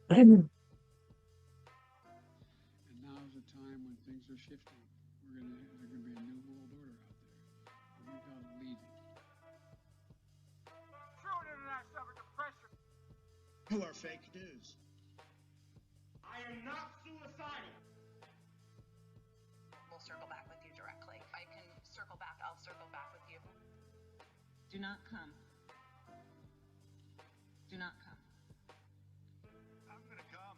And now is a time when things are shifting. There's gonna be a new world order out there. And we call it leading. True internet suffered depression. Who are fake news? I am not suicidal. We'll circle back with you directly. If I can circle back, I'll circle back with you. Do not come. Do not come. I'm gonna come.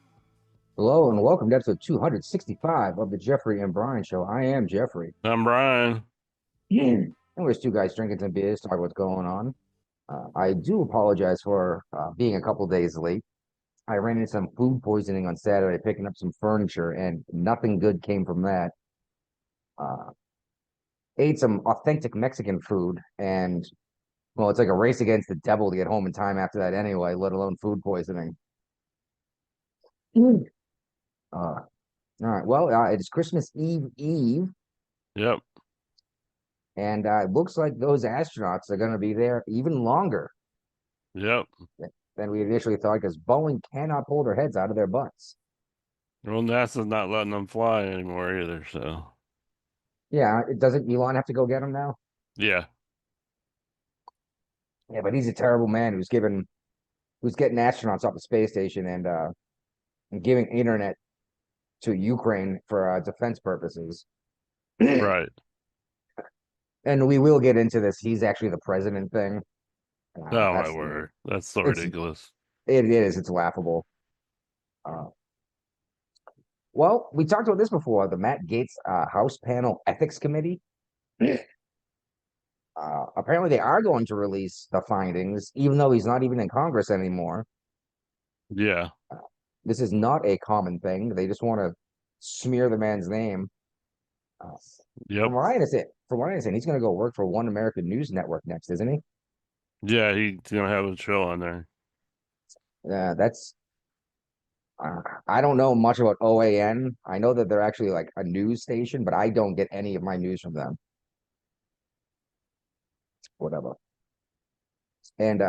Hello and welcome to episode 265 of the Jeffrey and Brian Show. I am Jeffrey. I'm Brian. And we're just two guys drinking some beers, talking what's going on. I do apologize for being a couple days late. I ran into some food poisoning on Saturday, picking up some furniture, and nothing good came from that. Ate some authentic Mexican food, and well, it's like a race against the devil to get home in time after that anyway, let alone food poisoning. All right. Well, it's Christmas Eve, Yep. and it looks like those astronauts are going to be there even longer Yep. than we initially thought, because Boeing cannot pull their heads out of their butts. Well, NASA's not letting them fly anymore either, so Yeah, it doesn't Elon have to go get them now? yeah. Yeah, but he's a terrible man who's getting astronauts off the space station and giving internet to Ukraine for defense purposes. Right. And we will get into this. He's actually the president thing. Oh my word. That's so ridiculous. It is. It's laughable. Well, we talked about this before. The Matt Gaetz House Panel Ethics Committee. Apparently, they are going to release the findings, even though he's not even in Congress anymore. Yeah. This is not a common thing. They just want to smear the man's name. Yep. From what I understand, he's going to go work for One American News Network next, isn't he? Yeah, he's gonna have a show on there. Yeah, that's. I don't know much about OAN. I know that they're actually like a news station, but I don't get any of my news from them. Whatever. And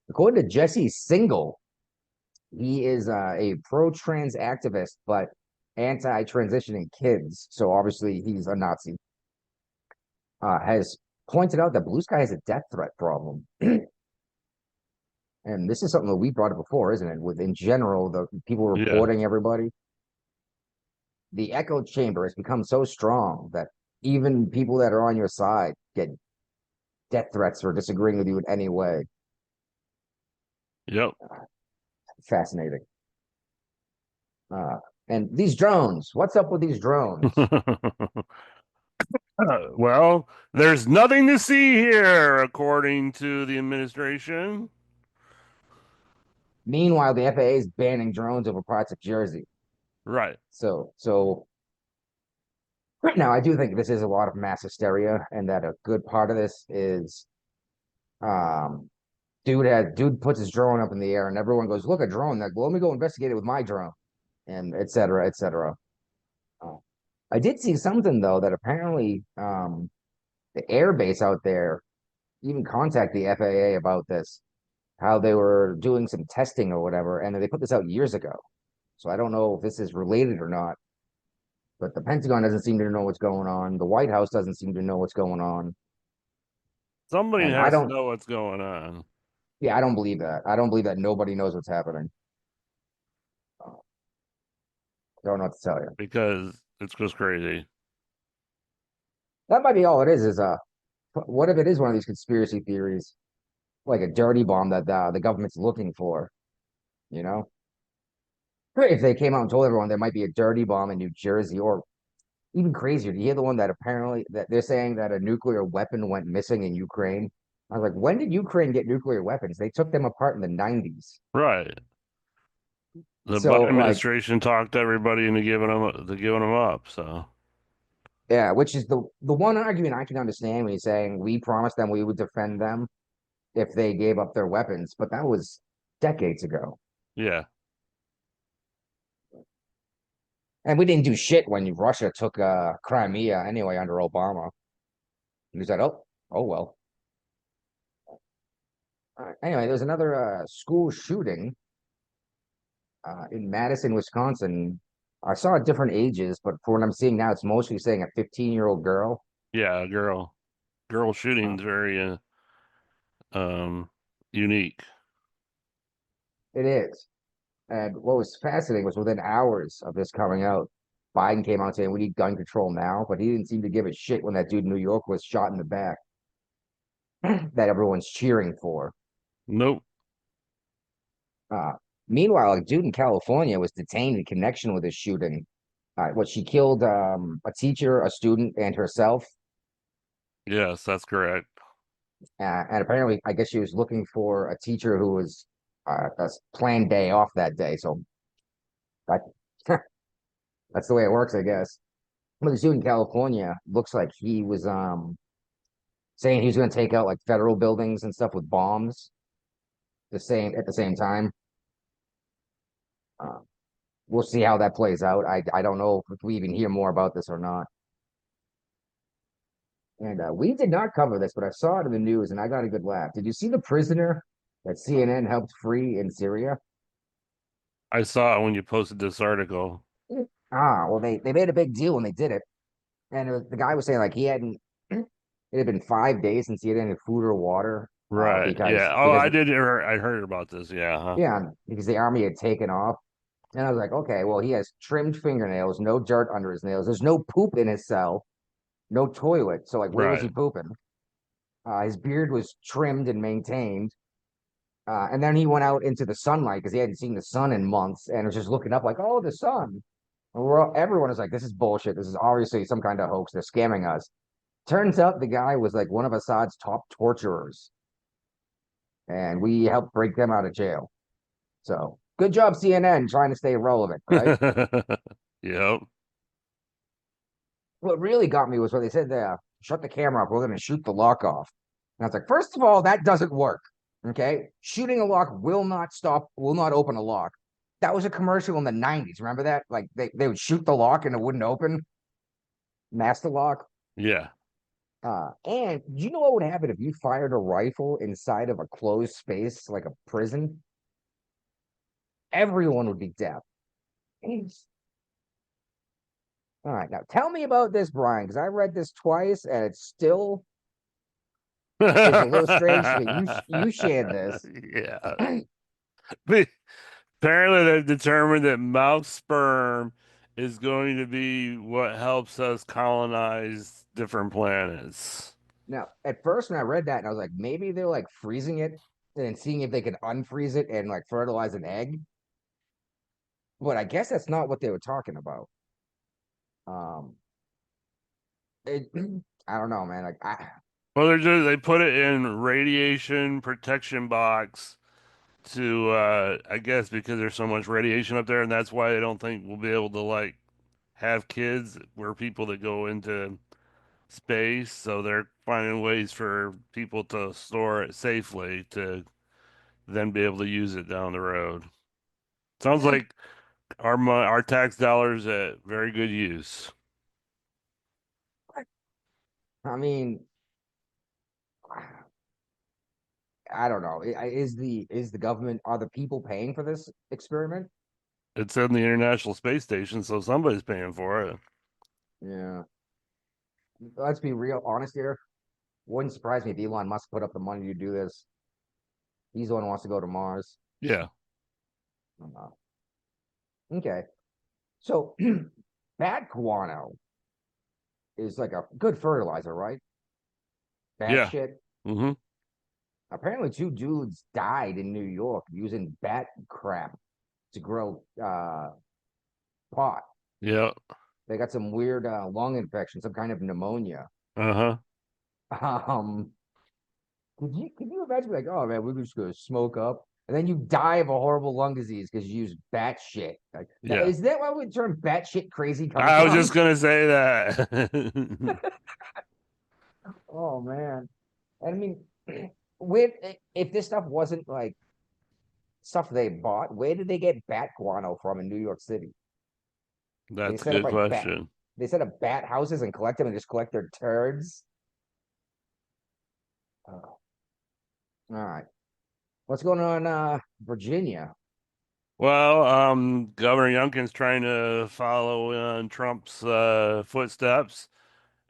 according to Jesse Singal, he is a pro-trans activist, but anti-transitioning kids. So obviously he's a Nazi. Has pointed out that Blue Sky has a death threat problem. And this is something that we brought up before, isn't it? With in general, the people reporting everybody. The echo chamber has become so strong that even people that are on your side get death threats for disagreeing with you in any way. Yep. Fascinating. And these drones, what's up with these drones? Well, there's nothing to see here, according to the administration. Meanwhile, the FAA is banning drones over parts of Jersey. Right. So right now, I do think this is a lot of mass hysteria, and that a good part of this is, dude puts his drone up in the air, and everyone goes, "Look, a drone!" Like, well, let me go investigate it with my drone, and et cetera, et cetera. I did see something though that apparently, the air base out there even contacted the FAA about this, how they were doing some testing or whatever, and they put this out years ago. So I don't know if this is related or not. But the Pentagon doesn't seem to know what's going on. The White House doesn't seem to know what's going on. Somebody And I has to don't, know what's going on. yeah, I don't believe that. I don't believe that nobody knows what's happening. Don't know what to tell you. Because it's just crazy. That might be all it is what if it is one of these conspiracy theories, like a dirty bomb that the government's looking for, you know? If they came out and told everyone there might be a dirty bomb in New Jersey, or even crazier, do you hear the one that apparently that they're saying that a nuclear weapon went missing in Ukraine? I was like, when did Ukraine get nuclear weapons? They took them apart in the 90s. Right. The So Biden like, administration talked everybody into giving them up. So yeah, which is the one argument I can understand when he's saying we promised them we would defend them if they gave up their weapons, but that was decades ago. yeah. And we didn't do shit when Russia took Crimea anyway under Obama. And he said, oh well. Anyway, there's another school shooting in Madison, Wisconsin. I saw different ages, but for what I'm seeing now, it's mostly saying a 15-year-old girl. Yeah, girl Uh, shooting's very um unique. it is. And what was fascinating was within hours of this coming out, Biden came out saying we need gun control now, but he didn't seem to give a shit when that dude in New York was shot in the back that everyone's cheering for. Nope. Uh, Meanwhile, a dude in California was detained in connection with this shooting. What she killed a teacher, a student, and herself. Yes, that's correct. And apparently, I guess she was looking for a teacher who was a planned day off that day. So that, that's the way it works, I guess. But the dude in California looks like he was saying he was going to take out like federal buildings and stuff with bombs at the same time. Uh, we'll see how that plays out. I don't know if we even hear more about this or not. And we did not cover this, but I saw it in the news and I got a good laugh. Did you see the prisoner that CNN helped free in Syria? I saw it when you posted this article. Well, they made a big deal when they did it. And the guy was saying like he hadn't, it had been 5 days since he had any food or water Right. Yeah. Oh, because, I heard about this. Yeah. Huh? yeah, because the army had taken off. And I was like, okay, well, he has trimmed fingernails, no dirt under his nails. There's no poop in his cell, no toilet. So, like, where was he Right. pooping? His beard was trimmed and maintained. And then he went out into the sunlight because he hadn't seen the sun in months and was just looking up like, oh, the sun. And everyone is like, this is bullshit. This is obviously some kind of hoax. They're scamming us. Turns out the guy was like one of Assad's top torturers. And we helped break them out of jail. So good job, CNN, trying to stay relevant, right? Yep. What really got me was when they said, shut the camera off. We're going to shoot the lock off. And I was like, first of all, that doesn't work. Okay. Shooting a lock will not open a lock. That was a commercial in the 90s. Remember that? Like they would shoot the lock and it wouldn't open. Master lock. Yeah. And you know what would happen if you fired a rifle inside of a closed space like a prison? Everyone would be dead. All right, now tell me about this, Brian, because I read this twice and it still is a little strange to me. You shared this. Yeah. Apparently, they've determined that mouse sperm is going to be what helps us colonize different planets. Now, at first when I read that, and I was like, maybe they're like freezing it and then seeing if they can unfreeze it and like fertilize an egg. But I guess that's not what they were talking about. Um, it, I don't know, man. Well, they put it in radiation protection box to I guess because there's so much radiation up there, and that's why they don't think we'll be able to like have kids. We're people that go into space, so they're finding ways for people to store it safely to then be able to use it down the road. Sounds like our tax dollars at very good use. I mean, I don't know. Is the government are the people paying for this experiment? It's in the International Space Station, so somebody's paying for it. Yeah. Let's be real honest here. Wouldn't surprise me if Elon Musk put up the money to do this. He's the one who wants to go to Mars. Yeah. Okay. So bat guano is like a good fertilizer, right? Bat Yeah. shit. Mm-hmm. Apparently, two dudes died in New York using bat crap to grow pot. Yeah. They got some weird lung infection, some kind of pneumonia. Uh-huh. Um, could you imagine like, oh man, we're just gonna smoke up, and then you die of a horrible lung disease because you use bat shit. Like, Yeah. is that why the term bat shit crazy comes I was from? just gonna say that. Oh man. I mean, with if this stuff wasn't like stuff they bought, where did they get bat guano from in New York City? They That's a set up good like bat. question. They set up bat houses and collect them and just collect their turds. Oh. All right. What's going on, Virginia? Well, Governor Youngkin's trying to follow in Trump's footsteps,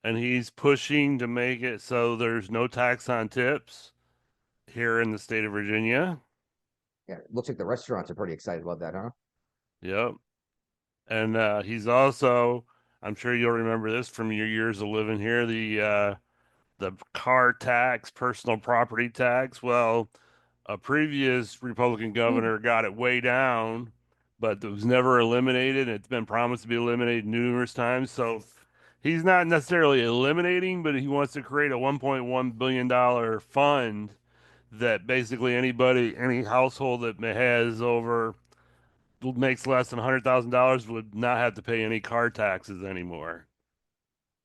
and he's pushing to make it so there's no tax on tips here in the state of Virginia. Yeah, it looks like the restaurants are pretty excited about that, huh? Yep. And he's also, I'm sure you'll remember this from your years of living here, the car tax, personal property tax. Well, a previous Republican governor got it way down, but it was never eliminated. It's been promised to be eliminated numerous times. So he's not necessarily eliminating, but he wants to create a $1.1 billion fund that basically anybody, any household that has over makes less than $100,000 would not have to pay any car taxes anymore.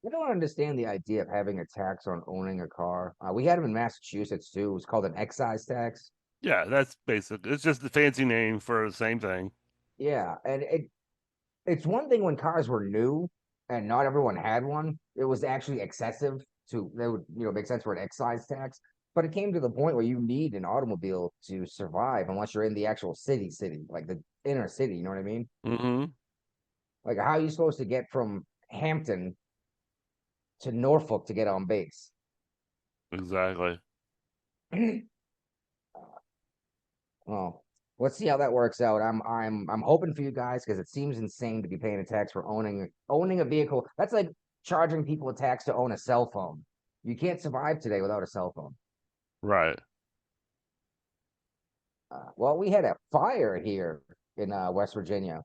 I don't understand the idea of having a tax on owning a car. We had them in Massachusetts too. It was called an excise tax. Yeah, that's basic. It's just the fancy name for the same thing. Yeah, and it's one thing when cars were new and not everyone had one. It was actually excessive to that would make sense for an excise tax. But it came to the point where you need an automobile to survive unless you're in the actual city, like the inner city. You know what I mean? Mm-hmm. Like how are you supposed to get from Hampton to Norfolk to get on base? Exactly. Well, let's see how that works out. I'm hoping for you guys because it seems insane to be paying a tax for owning a vehicle. That's like charging people a tax to own a cell phone. You can't survive today without a cell phone. Right. Well, we had a fire here in West Virginia,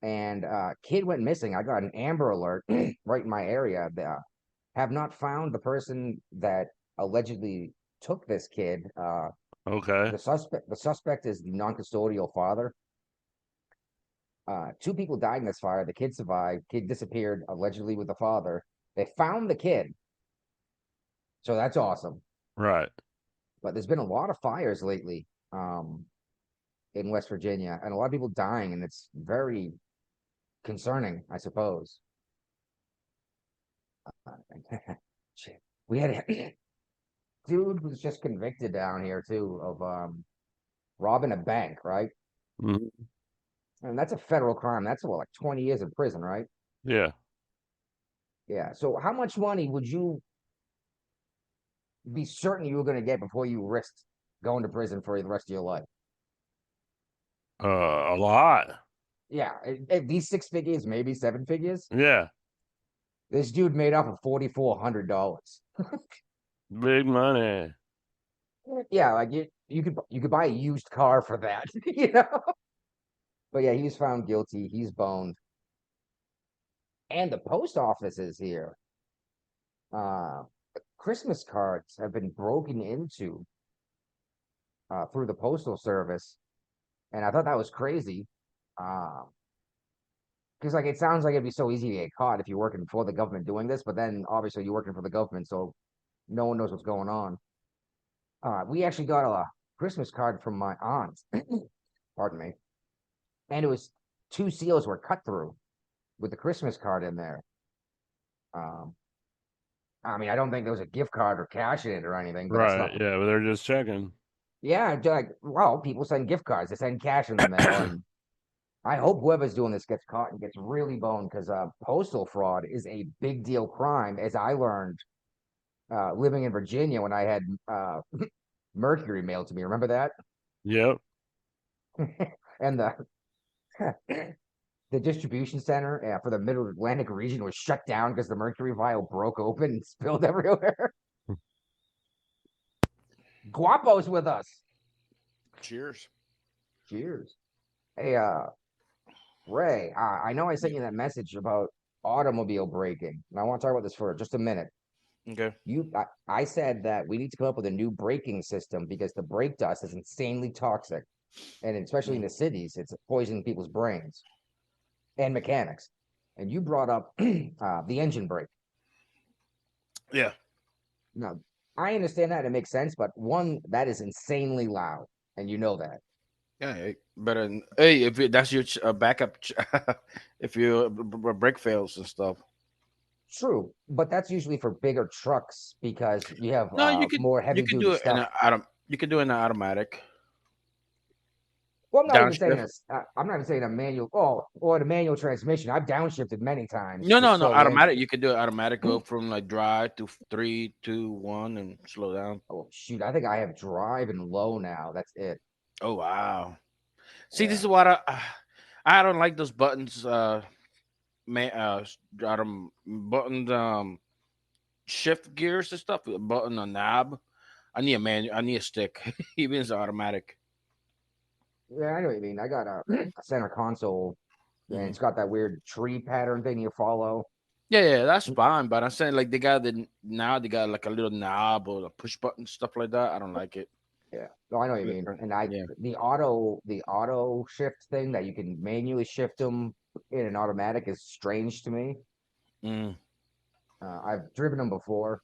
and kid went missing. I got an Amber Alert right in my area. They, have not found the person that allegedly took this kid. Okay. The suspect is the non-custodial father. Two people died in this fire. The kid survived. Kid disappeared allegedly with the father. They found the kid, so that's awesome. Right. But there's been a lot of fires lately in West Virginia, and a lot of people dying, and it's very concerning, I suppose. We had a dude was just convicted down here too of robbing a bank, right? Mhm. And that's a federal crime. That's what, like 20 years in prison, right? Yeah. Yeah. So how much money would you be certain you were going to get before you risked going to prison for the rest of your life? A lot. Yeah, at least six figures, maybe seven figures. Yeah. This dude made off with $4,400. Big money. Yeah, like you could buy a used car for that, you know. But yeah, he was found guilty. He's boned, and the post office is here. Uh, Christmas cards have been broken into through the postal service, and I thought that was crazy. Uh, because like it sounds like it'd be so easy to get caught if you're working for the government doing this, but then obviously you're working for the government, so no one knows what's going on. We actually got a Christmas card from my aunt, pardon me, and it was two seals were cut through with the Christmas card in there. Um, I mean, I don't think there was a gift card or cash in it or anything, but that's Right. not. Yeah, but they're just checking. Yeah, like well, people send gift cards, they send cash in the mail, and I hope whoever's doing this gets caught and gets really boned because postal fraud is a big deal crime, as I learned living in Virginia when I had Mercury mailed to me. Remember that? Yep. And the distribution center for the Middle Atlantic region was shut down because the Mercury vial broke open and spilled everywhere. Guapo's with us. Cheers. Cheers. Hey, Ray, I know I sent you that message about automobile braking, and I want to talk about this for just a minute. Okay. I said that we need to come up with a new braking system because the brake dust is insanely toxic, and especially in the cities, it's poisoning people's brains and mechanics. And you brought up the engine brake. Yeah. Now, I understand that it makes sense, but one that is insanely loud, and you know that. Yeah. Better. Hey, if that's your backup, if your brake fails and stuff. True, but that's usually for bigger trucks because you have No, more you heavy could duty do it in stuff. an you could do it in an automatic. Well, I'm not even saying Downshift. I'm not even saying a manual. Oh, or the manual transmission. I've downshifted many times No, with no, no. slow land Automatic. speed. You could do it automatic. Go from like drive to 3, 2, 1, and slow down. Oh shoot, I think I have drive and low now. That's it. Oh wow. See, this Yeah. is what I don't like those buttons. Man, buttons. Shift gears and stuff. A button, a knob. I need a manual. I need a stick. Even it's automatic. Yeah, I know what you mean. I got a center console, and Hmm. it's got that weird tree pattern thing you follow. Yeah, yeah, that's fine. But I'm saying like they got now they got like a little knob or a push button stuff like that. I don't like it. Yeah. No, I know what you mean. Different. And Yeah. the auto shift thing that you can manually shift them in an automatic is strange to me. Mm, I've driven them before,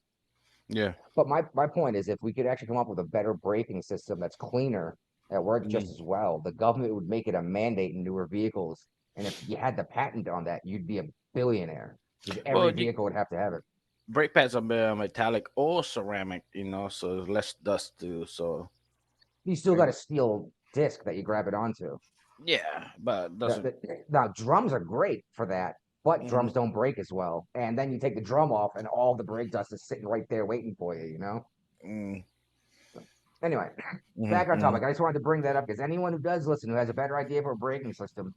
yeah. but my point is, if we could actually come up with a better braking system that's cleaner, that works just Mm. as well, the government would make it a mandate in newer vehicles. And if you had the patent on that, you'd be a billionaire because every Well, vehicle would have to have it. brake pads are metallic or ceramic, so there's less dust too. So You still got a steel disc that you grab it onto. yeah, but doesn't. Now drums are great for that, but Mhm. drums don't break as well. And then you take the drum off, and all the brake dust is sitting right there waiting for you. You know. Mm, Anyway, mhm, back on mhm. topic. I just wanted to bring that up because anyone who does listen, who has a better idea for a braking system,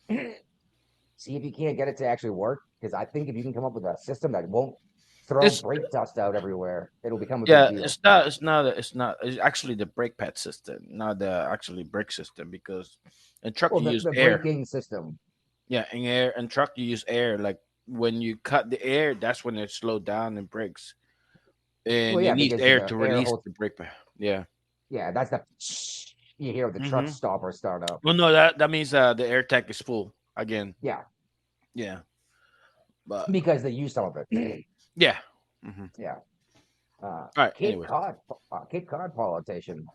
see if you can't get it to actually work. Because I think if you can come up with a system that won't throw It's brake dust out everywhere, it'll become a big yeah, deal. it's not. It's not. It's not. It's actually the brake pad system, not the actually brake system. Because in truck Well, you use the air. braking system. Yeah, in air and truck you use air. Like when you cut the air, that's when it slowed down and brakes, Well, and it yeah, needs because air the to air release holds. the brake pad. Yeah. Yeah, that's the you hear the truck Mm-hmm. stop or start up. Well, no, that means the air tank is full again. Yeah, Yeah, but because they use some of it. yeah. Mm-hmm. Yeah. All right. Cape Anyways, Cod, Cape Cod politician,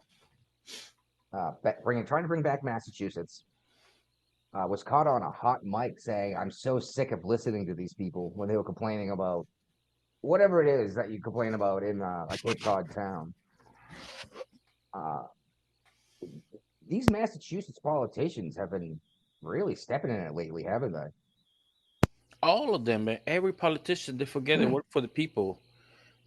trying to bring back Massachusetts, was caught on a hot mic saying, "I'm so sick of listening to these people when they were complaining about whatever it is that you complain about in a Cape Cod town." Uh, these Massachusetts politicians have been really stepping in it lately, haven't all of them, man, every politician, they forget they work for the people.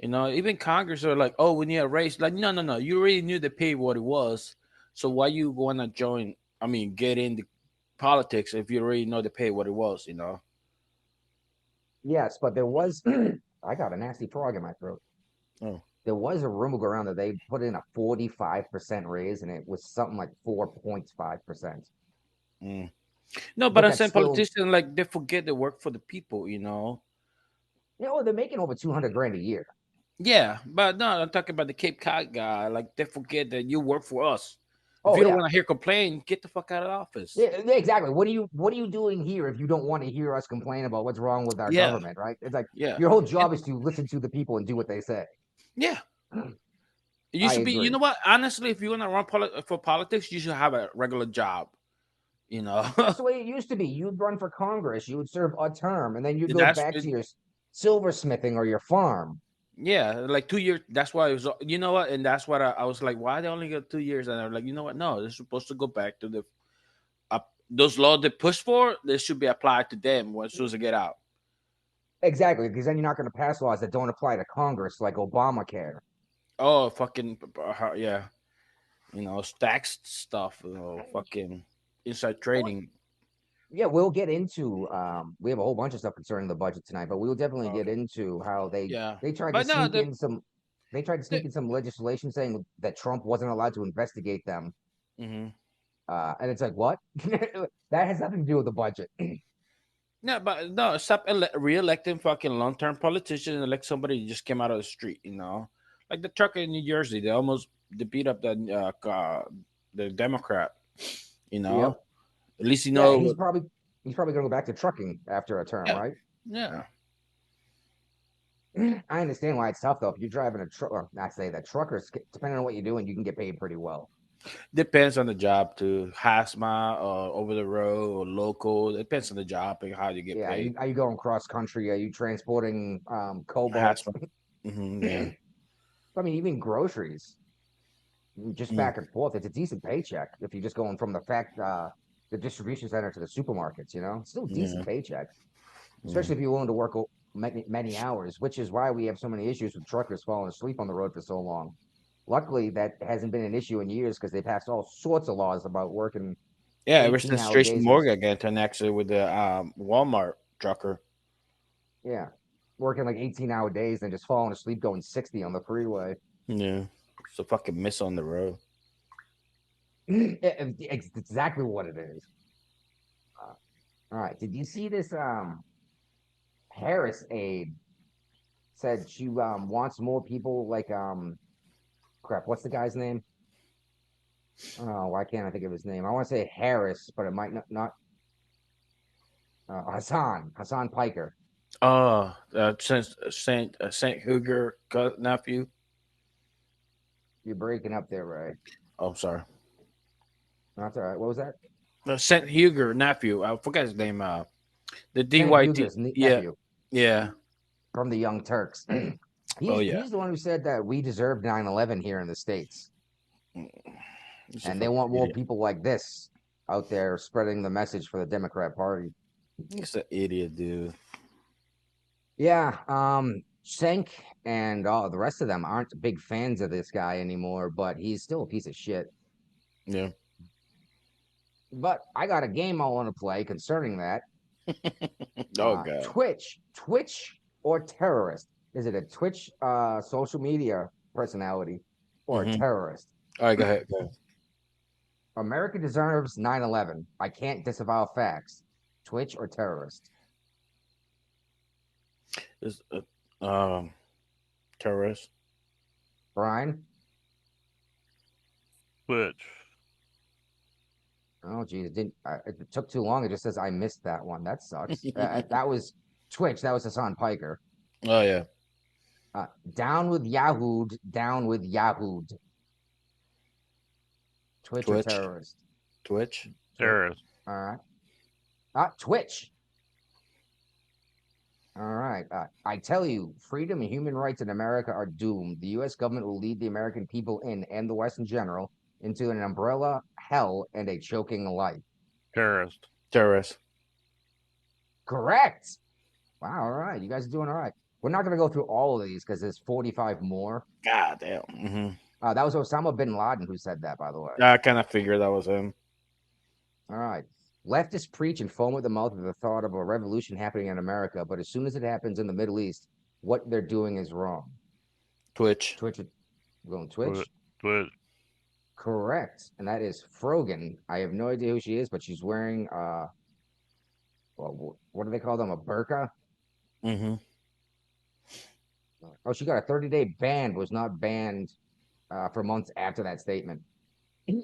Even Congress are like, "Oh, we need a raise." Like, no, no, no. You already knew the pay what it was, so why you going to join? I mean, get into politics if you already know the pay what it was. Yes, but there was. I got a nasty frog in my throat. Oh. There was a rumor go around that they put in a 45% raise, and it was something like 4.5%. Mm. No, but But I'm that's saying still, politicians like they forget they work for the people. they're making over 200 grand a year. Yeah, but no, I'm talking about the Cape Cod guy. Like they forget that you work for us. If Oh you don't yeah, want to hear complain, get the fuck out of the office. yeah, exactly. What are you doing here if you don't want to hear us complain about what's wrong with our Yeah, government, right? It's like yeah, your whole and job is to listen to the people and do what they say. yeah. You I should be. You agree. know what? Honestly, if you want to run for politics, you should have a regular job. You know, That's the way it used to be. You'd run for Congress, you would serve a term, and then you'd go that's back to your silversmithing or your farm. yeah, like 2 years. That's why it was. You know what? And that's what I was like. Why they only get 2 years? And I was like, you know what? No, they're supposed to go back to the those laws they push for. They should be applied to them as soon as they get out. Exactly, because then you're not going to pass laws that don't apply to Congress, like Obamacare. Oh, fucking yeah. Stacks stuff, fucking inside Well, trading. yeah, we'll get into we have a whole bunch of stuff concerning the budget tonight, but we'll definitely Uh, get into how yeah, they tried to but no, sneak in some legislation saying that Trump wasn't allowed to investigate them. mm-hmm. And it's like, what? That has nothing to do with the budget. No, but no, stop re-electing fucking long-term politicians and elect somebody who just came out of the street. Like the trucker in New Jersey, they beat up the Democrat. You know, Yep. at least Yeah, what. he's probably going to go back to trucking after a term, Yeah, right? yeah. I understand why it's tough though. If you're driving a truck, or not say that truckers, depending on what you're doing, you can get paid pretty well. Depends on the job too. Hazmat or over the road or local. It depends on the job and how you get Yeah, paid. are you going cross country? Are you transporting cobalt? Hazmat. Hmm, yeah. I mean, even groceries. just back and forth. It's a decent paycheck if you're just going from the distribution center to the supermarkets. It's still a decent paycheck, especially if you're willing to work many hours. Which is why we have so many issues with truckers falling asleep on the road for so long. Luckily, that hasn't been an issue in years because they passed all sorts of laws about working Yeah, ever since 18-hour Tracy days. Morgan got into an accident with the Walmart trucker. Yeah, working like 18-hour days and just falling asleep going 60 on the freeway. Yeah, it's a fucking miss on the road. It's exactly what it is. All right, did you see this? Harris aide said she wants more people like crap. What's the guy's name? Oh, why can't I think of his name? I want to say Harris, but it might not. Hassan Piker. Saint Huger nephew. You're breaking up there, Ray. Oh, sorry. That's all right. What was that? Saint Huger nephew. I forgot his name. The Cenk DYT. Uyghur's Yeah, nephew yeah. from the Young Turks. Oh, yeah. He's the one who said that we deserve 9/11 here in the States. He's a And they fucking want more idiot. people like this out there spreading the message for the Democrat Party. He's an idiot, dude. Yeah, Cenk and the rest of them aren't big fans of this guy anymore, but he's still a piece of shit. Yeah. But I got a game I want to play concerning that. Oh, God. Twitch or terrorist? Is it a Twitch social media personality or a terrorist? All right, go ahead. Go ahead. America deserves 9/11. I can't disavow facts. Twitch or terrorist? This, terrorist. Brian? Twitch. Oh, geez, it took too long. It just says I missed that one. That sucks. That was Twitch. That was Hassan Piker. Oh, yeah. Down with Yahoo. Down with Yahoo. Twitch or Twitch. terrorist? Twitch. Terrorist. All right. Twitch. All right. I tell you, freedom and human rights in America are doomed. The U.S. government will lead the American people and the West in general into an umbrella hell and a choking life. Terrorist. Terrorist. Correct. Wow. All right. You guys are doing all right. We're not going to go through all of these because there's 45 more. God damn. Mm-hmm. That was Osama bin Laden who said that, by the way. I kind of figured that was him. All right. Leftists preach and foam at the mouth at the thought of a revolution happening in America, but as soon as it happens in the Middle East, what they're doing is wrong. Twitch. Twitch. We're going Twitch? Twitch. Correct. And that is Frogan. I have no idea who she is, but she's wearing, well, what do they call them? A burqa? Mm-hmm. Oh, she got a 30-day ban, was not banned for months after that statement. All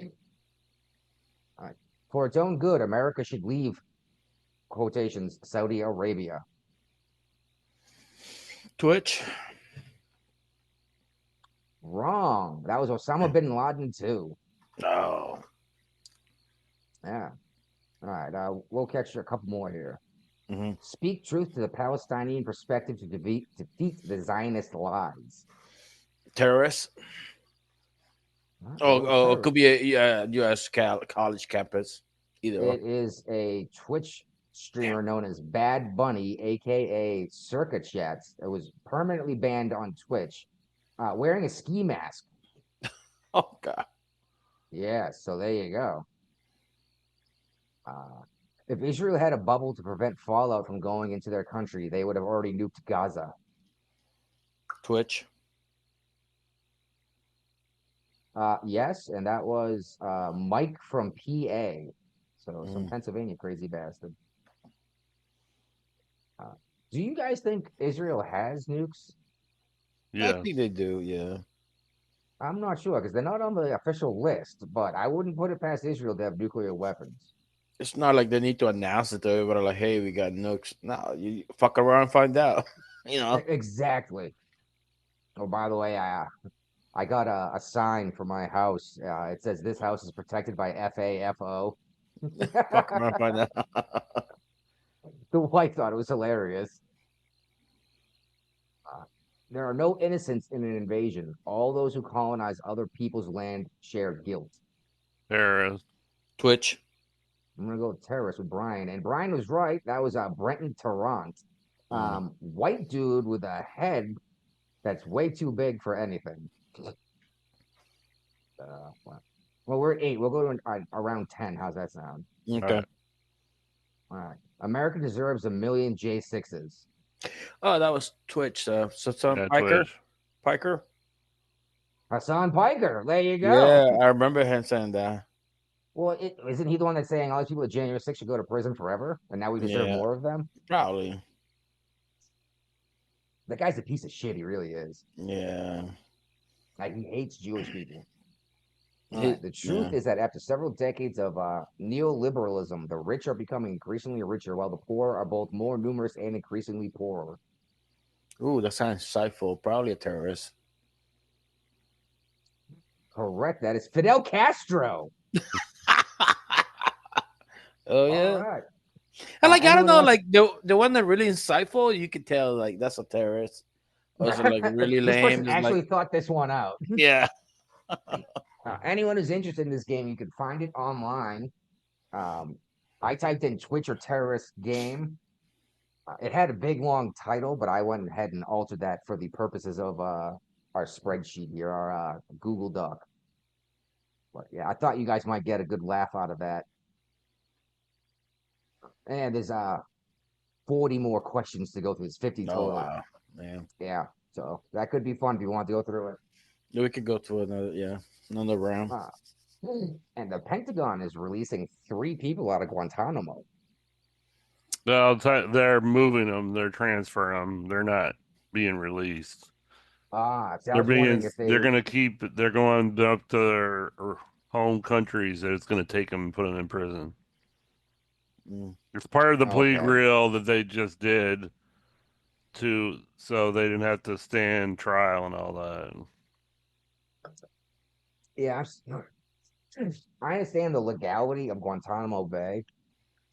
right. For its own good, America should leave, quotations, Saudi Arabia. Twitch. Wrong. That was Osama bin Laden, too. Oh. Yeah. All right. We'll catch a couple more here. Mm-hmm. Speak truth to the Palestinian perspective to defeat the Zionist lies. Terrorist. It could be a U.S. college campus. Either. It is a Twitch streamer known as Bad Bunny, aka Circa Chats. It was permanently banned on Twitch, wearing a ski mask. Oh, God. Yeah, so there you go. If Israel had a bubble to prevent fallout from going into their country, they would have already nuked Gaza. Twitch. Yes, and that was Mike from PA. So some Pennsylvania crazy bastard. Do you guys think Israel has nukes? Yeah. I think they do, yeah. I'm not sure because they're not on the official list, but I wouldn't put it past Israel to have nuclear weapons. It's not like they need to announce it to everybody like, hey, we got nukes. No, you fuck around and find out. Exactly. Oh, by the way, I got a sign for my house. It says this house is protected by FAFO. Fuck around and find out. The wife thought it was hilarious. There are no innocents in an invasion. All those who colonize other people's land share guilt. Terrorist. Twitch. I'm gonna go with terrorist with Brian, and Brian was right. That was Brenton Tarrant, white dude with a head that's way too big for anything. Well, we're at 8. We'll go to around 10. How's that sound? Okay. All right. America deserves 1,000,000 J6s. Oh, that was Twitch. So some Yeah, Piker. Twitch. Piker. Hassan Piker. There you go. Yeah, I remember him saying that. Well, isn't he the one that's saying all these people at January 6th should go to prison forever, and now we deserve Yeah. more of them? Probably. That guy's a piece of shit. He really is. Yeah. Like, he hates Jewish people. Right. The truth is that after several decades of neoliberalism, the rich are becoming increasingly richer, while the poor are both more numerous and increasingly poorer. Ooh, that sounds insightful. Probably a terrorist. Correct. That is Fidel Castro. Oh yeah. All right. And like I don't know, wants- like the one that really insightful, you could tell like that's a terrorist. Or is it like really This lame? person It's actually like, thought this one out. yeah. Anyone who's interested in this game, you can find it online. I typed in Twitch or terrorist game. It had a big long title, but I went ahead and altered that for the purposes of our spreadsheet here, our Google Doc. But yeah, I thought you guys might get a good laugh out of that. And there's 40 more questions to go through. It's 50 total. Oh wow, man. Yeah, so that could be fun if you want to go through it. Yeah, we could go to another round. And the Pentagon is releasing 3 people out of Guantanamo. No, they're moving them. They're transferring them. They're not being released. They're going up to their home countries that it's going to take them and put them in prison. It's part of the plea deal that they just did so they didn't have to stand trial and all that. Yeah, I understand the legality of Guantanamo Bay.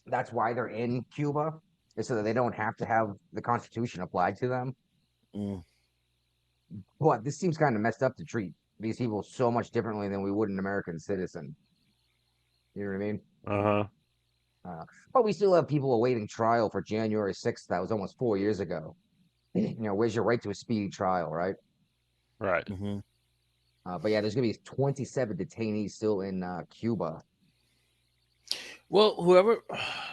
That's why they're in Cuba, is so that they don't have to have the Constitution applied to them. But this seems kind of messed up to treat these people so much differently than we would an American citizen. You know what I mean? But we still have people awaiting trial for January 6th. That was almost 4 years ago. Where's your right to a speedy trial, right? Right. But yeah, there's going to be 27 detainees still in Cuba. Well, whoever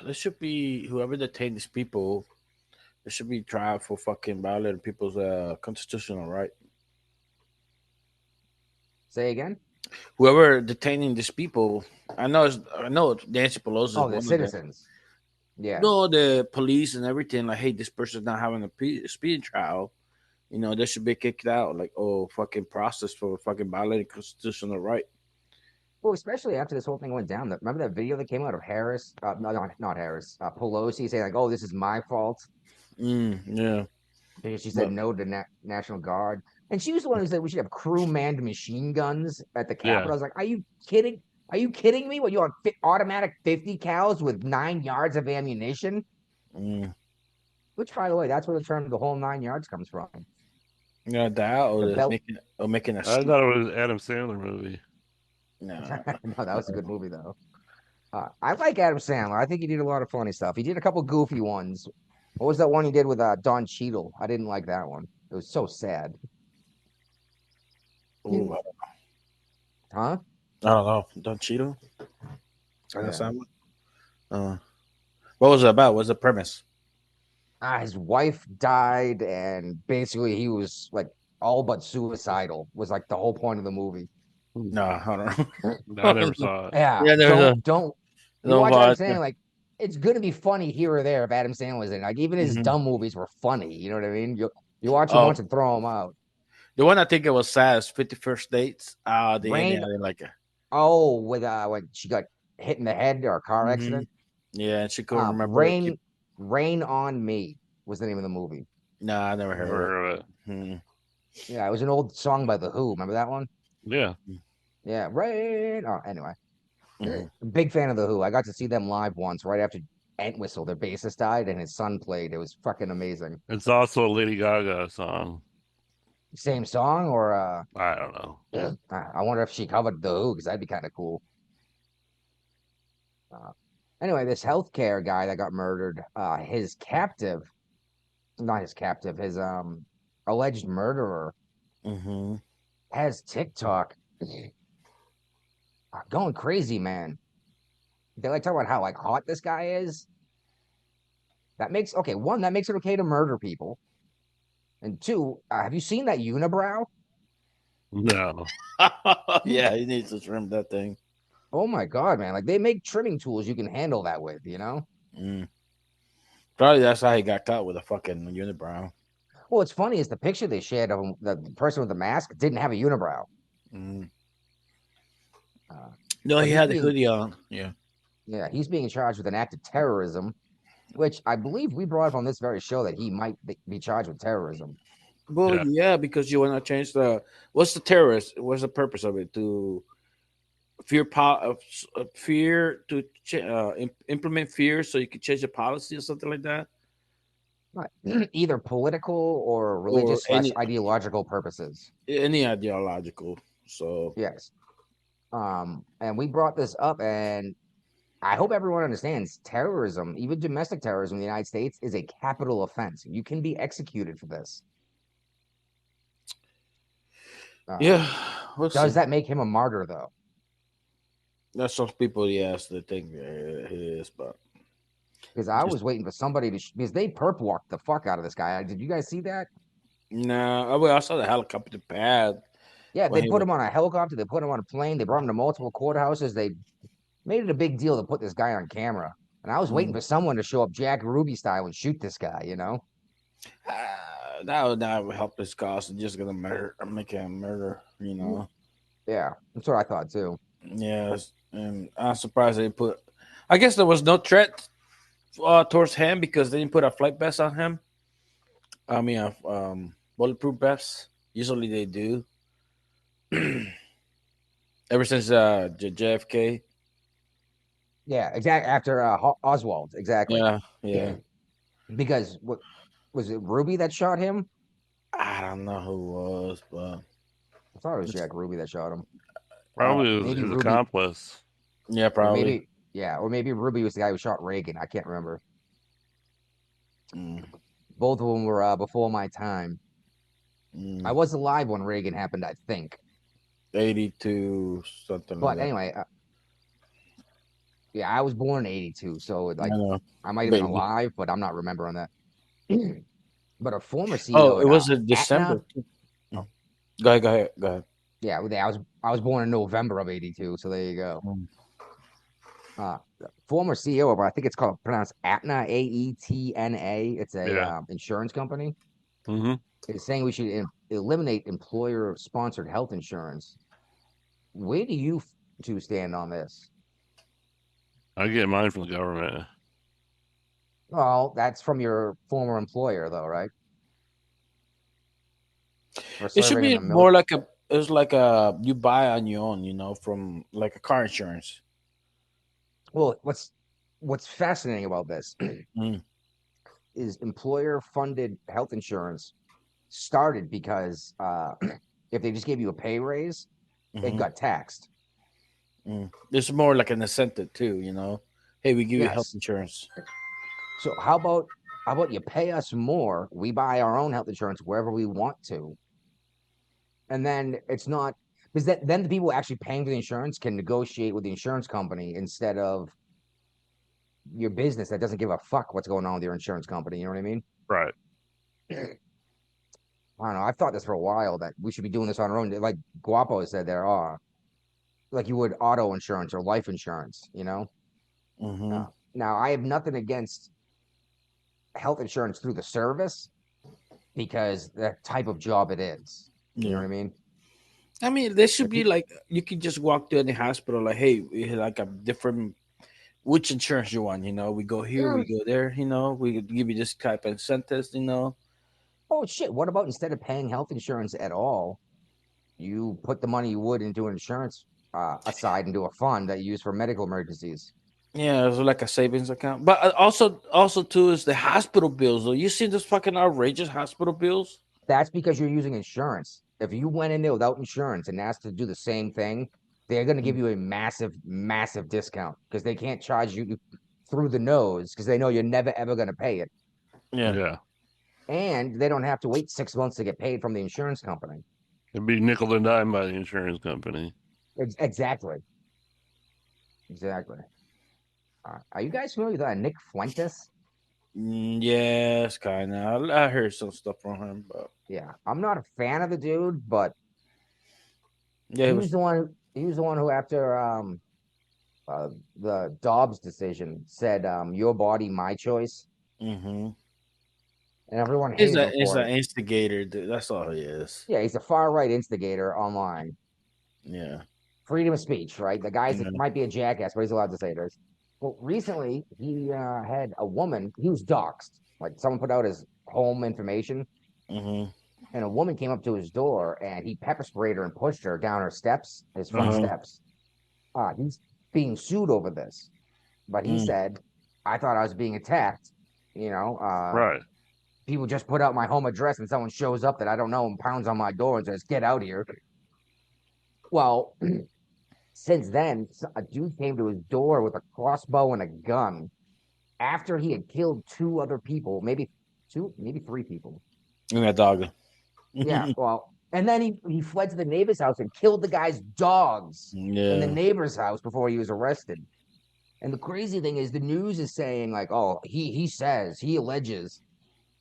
detained these people, they should be tried for fucking violating people's constitutional right. Say again? Whoever detaining these people, I know Nancy Pelosi. Oh, the citizens. Yeah. No, the police and everything. Like, hey, this person's not having a speeding trial. They should be kicked out. Like, fucking process for fucking violating constitutional right. Well, especially after this whole thing went down. Remember that video that came out of Harris? No, not Harris. Pelosi saying like, "Oh, this is my fault." Yeah. Because she said no to National Guard, and she was the one who said we should have crew-manned machine guns at the Capitol. Yeah. I was like, "Are you kidding? Are you kidding me? What, you want automatic 50 cals with 9 yards of ammunition?" Which, by the way, that's where the term "the whole 9 yards" comes from. That or making a. I thought it was an Adam Sandler movie. No, no, that was a good movie though. I like Adam Sandler. I think he did a lot of funny stuff. He did a couple goofy ones. What was that one he did with Don Cheadle? I didn't like that one. It was so sad. Ooh, Huh? I don't know. Don Cheadle. What was it about? What's the premise? His wife died, and basically he was like all but suicidal. Was like the whole point of the movie. No, I don't know. No, I never saw it. Yeah, don't. You watch Adam Sandler, yeah. like it's gonna be funny here or there if Adam Sandler was in. Like even his dumb movies were funny. You know what I mean? You watch him once and throw him out. The one I think it was sad is 51st Dates. I didn't like it. Oh, with when she got hit in the head or a car accident. Yeah, and she couldn't remember. Rain on Me was the name of the movie. No, I never heard of it. Yeah, it was an old song by The Who. Remember that one? Yeah. Yeah, Rain. Oh, anyway. Big fan of The Who. I got to see them live once right after Entwistle, their bassist, died, and his son played. It was fucking amazing. It's also a Lady Gaga song. Same song or I don't know. I wonder if she covered the Who because that'd be kind of cool. Anyway, this healthcare guy that got murdered, his captive, not his captive, his alleged murderer Mm-hmm. has TikTok going crazy, man. They like talk about how like hot this guy is. That makes one, that makes it okay to murder people. And two, have you seen that unibrow? No. Yeah, he needs to trim that thing. Oh my god, man. Like they make trimming tools you can handle that with, you know? Mm. Probably that's how he got caught with a fucking unibrow. Well, what's funny is the picture they shared of him, the person with the mask didn't have a unibrow. Mm. Uh, No, but he he's had the being hoodie on. Yeah. he's being charged with an act of terrorism, which I believe we brought up on this very show that he might be charged with terrorism. Well, Yeah. yeah, because you want to change the. What's the terrorist? What's the purpose of it? To fear to implement fear, so you can change the policy or something like that, Right. Either political or or religious slash ideological purposes. any ideological. So Yes. And we brought this up, and I hope everyone understands terrorism, even domestic terrorism in the United States, is a capital offense. You can be executed for this. yeah, we'll Does see. that make him a martyr, though? There's some people, yes, that think he is, but Because I just was waiting for somebody to, because they perp walked the fuck out of this guy. Did you guys see that? no. Well, I saw the helicopter pad Yeah, when they he put was. him on a helicopter, they put him on a plane, they brought him to multiple courthouses. They made it a big deal to put this guy on camera. And I was waiting for someone to show up Jack Ruby style and shoot this guy, you know? That would help his cause. And just gonna make him murder. You know. Yeah, that's what I thought too. Yes, and I'm surprised they put. I guess there was no threat towards him because they didn't put a flight vest on him. I mean, bulletproof vests. Usually they do. Ever since JFK. Yeah, exactly. After Oswald, exactly. Yeah, yeah. Because what was it, Ruby that shot him? I don't know who it was, but I thought it was Jack Ruby that shot him. Probably Maybe his Ruby, accomplice. yeah, or probably. maybe Ruby was the guy who shot Reagan. I can't remember. Mm, Both of them were before my time. I mm. was alive when Reagan happened, I think. 82, something like But that. anyway, yeah, I was born in '82, so I like know, I might have been baby. alive, but I'm not remembering that. But a former Oh, CEO it at was in Aetna, December. Mm. Go ahead, go ahead, go ahead. yeah, I was born in November of '82, so there you go. Mm. Former CEO of, I think it's called pronounced Aetna, Aetna. It's a Yeah. insurance company. Mm-hmm. Is saying we should eliminate employer-sponsored health insurance. Where do you two stand on this? I get mine from the government. Well, that's from your former employer, though, right? Or It should serving in be the more military. like a. It's like a you buy on your own, from like a car insurance. Well, what's fascinating about this Mm. is employer-funded health insurance started because if they just gave you a pay raise, it Hmm. got taxed. Mm. It's more like an incentive too, Hey, we give you health Yes. insurance. So how about you pay us more? We buy our own health insurance wherever we want to, and then it's not because then the people actually paying for the insurance can negotiate with the insurance company instead of your business that doesn't give a fuck what's going on with your insurance company. You know what I mean? Right. I don't know. I've thought this for a while that we should be doing this on our own. Like Guapo said, there are like you would auto insurance or life insurance. Hmm. Now I have nothing against health insurance through the service because the type of job it is. You know Yeah. what I mean? I mean, there should Like be like you can just walk to any hospital, like, hey, we have like a different which insurance you want. We go here, yeah. we go there. We could give you this type of incentives. Oh shit! What about instead of paying health insurance at all, you put the money you would into insurance aside into a fund that you use for medical emergencies? Yeah, it's like a savings account. But also too is the hospital bills. Though you see those fucking outrageous hospital bills. That's because you're using insurance. If you went in there without insurance and asked to do the same thing, they're going to give you a massive, massive discount because they can't charge you through the nose because they know you're never ever going to pay it, Yeah. and they don't have to wait 6 months to get paid from the insurance company. It'd be nickel and dime by the insurance company. Exactly. Are you guys familiar with Nick Fuentes? Yes, kind of. I heard some stuff from him, but Yeah, I'm not a fan of the dude, but yeah, he was the one. He was the one who, after the Dobbs decision, said, "Your body, my choice," mm-hmm. and everyone He's hated him for an it. instigator, dude. That's all he is. Yeah, he's a far right instigator online. Yeah. Freedom of speech, right? The guy Yeah. might be a jackass, but he's allowed to say this. Well, recently he had a woman. He was doxxed. Like, someone put out his home information, Mm-hmm. and a woman came up to his door, and he pepper sprayed her and pushed her down her steps, his front Uh-huh. steps. He's being sued over this, but he said, "I thought I was being attacked. Right. People just put out my home address, and someone shows up that I don't know and pounds on my door and says, 'Get out here.'" Well, since then, a dude came to his door with a crossbow and a gun after he had killed two other people, maybe three people. And that dog. Yeah, well, and then he fled to the neighbor's house and killed the guy's dogs in the Yeah. neighbor's house before he was arrested. And the crazy thing is, the news is saying, like, "Oh, he says, he alleges."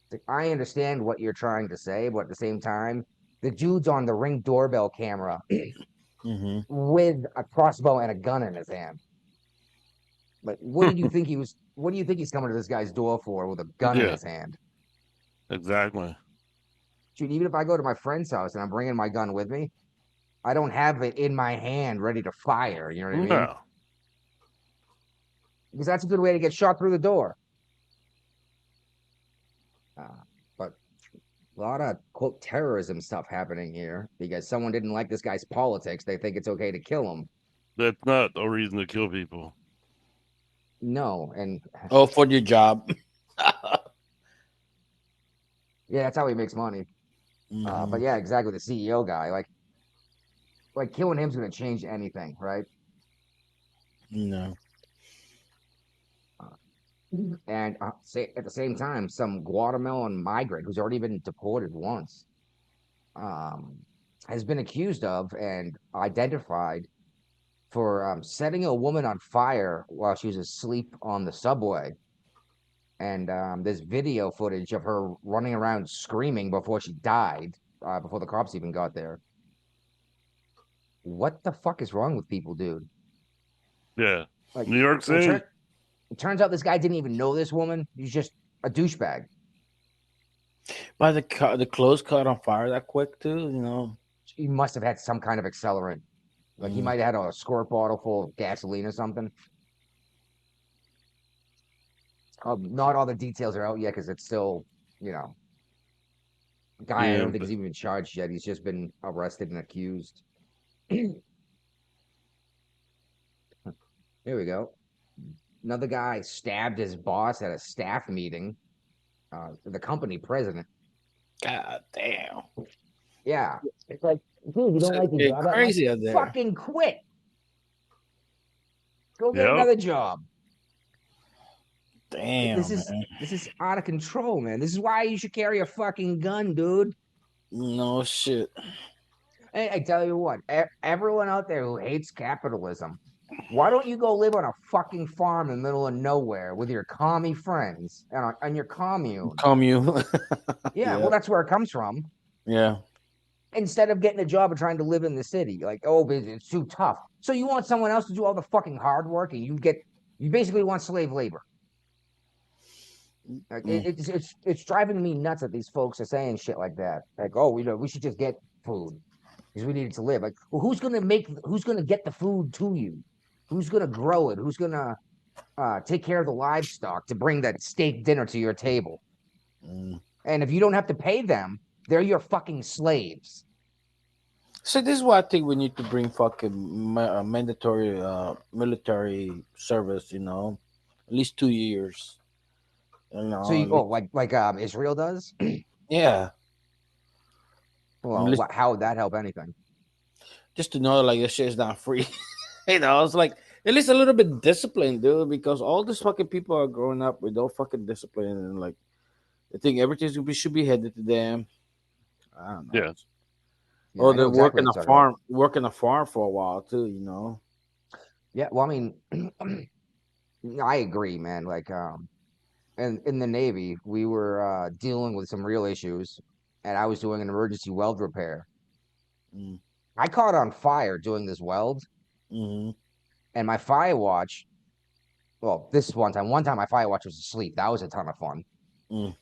It's like, I understand what you're trying to say, but at the same time, the dude's on the Ring doorbell camera Mm-hmm. with a crossbow and a gun in his hand. Like, what do you think he was? What do you think he's coming to this guy's door for with a gun in Yeah. his hand? Exactly. Dude, even if I go to my friend's house and I'm bringing my gun with me, I don't have it in my hand ready to fire. You know what I mean? No. Because that's a good way to get shot through the door. But a lot of, quote, terrorism stuff happening here because someone didn't like this guy's politics. They think it's okay to kill him. That's not a reason to kill people. No, and Oh, for your job. yeah, that's how he makes money. Mhm. But yeah, exactly. The CEO guy, like killing him's going to change anything, right? No. And at the same time, some Guatemalan migrant who's already been deported once has been accused of and identified for setting a woman on fire while she was asleep on the subway. And there's video footage of her running around screaming before she died, before the cops even got there. What the fuck is wrong with people, dude? Yeah. Like, New York City. It turns out this guy didn't even know this woman. He's just a douchebag. But the clothes caught on fire that quick too. He must have had some kind of accelerant. Like, he might have had a squirt bottle full of gasoline or something. Not all the details are out yet because it's still, guy. I don't think he's even been charged yet. He's just been arrested and accused. Here we go. Another guy stabbed his boss at a staff meeting. The company president. God damn. Yeah, it's like, dude, you don't like the job? Crazy out there. Fucking quit. Go get Yep. another job. Damn. This is out of control, man. This is why you should carry a fucking gun, dude. No shit. Hey, I tell you what, everyone out there who hates capitalism, why don't you go live on a fucking farm in the middle of nowhere with your commie friends and on your commune? Commune. Yeah, well, that's where it comes from. Yeah. Instead of getting a job and trying to live in the city, like, oh, but it's too tough. So you want someone else to do all the fucking hard work, and you basically want slave labor. Like, it's driving me nuts that these folks are saying shit like that. Like, oh, we should just get food because we need it to live. Like, well, who's gonna get the food to you? Who's gonna grow it? Who's gonna take care of the livestock to bring that steak dinner to your table? And if you don't have to pay them, they're your fucking slaves. So this is why I think we need to bring fucking mandatory military service. At least 2 years. So like Israel does. Yeah. Well, how would that help anything? Just to know, like, this shit is not free. It's like at least a little bit disciplined, dude. Because all these fucking people are growing up with no fucking discipline, and like they think everything should be headed to them. I don't know. Yeah. Yeah, I know They're exactly working what a you're talking about. working a farm for a while too. Yeah, well, I mean, I agree, man. Like, in the Navy, we were dealing with some real issues, and I was doing an emergency weld repair. Mm. I caught on fire doing this weld, Mm-hmm. and my fire watch. Well, this one time my fire watch was asleep. That was a ton of fun. Mm.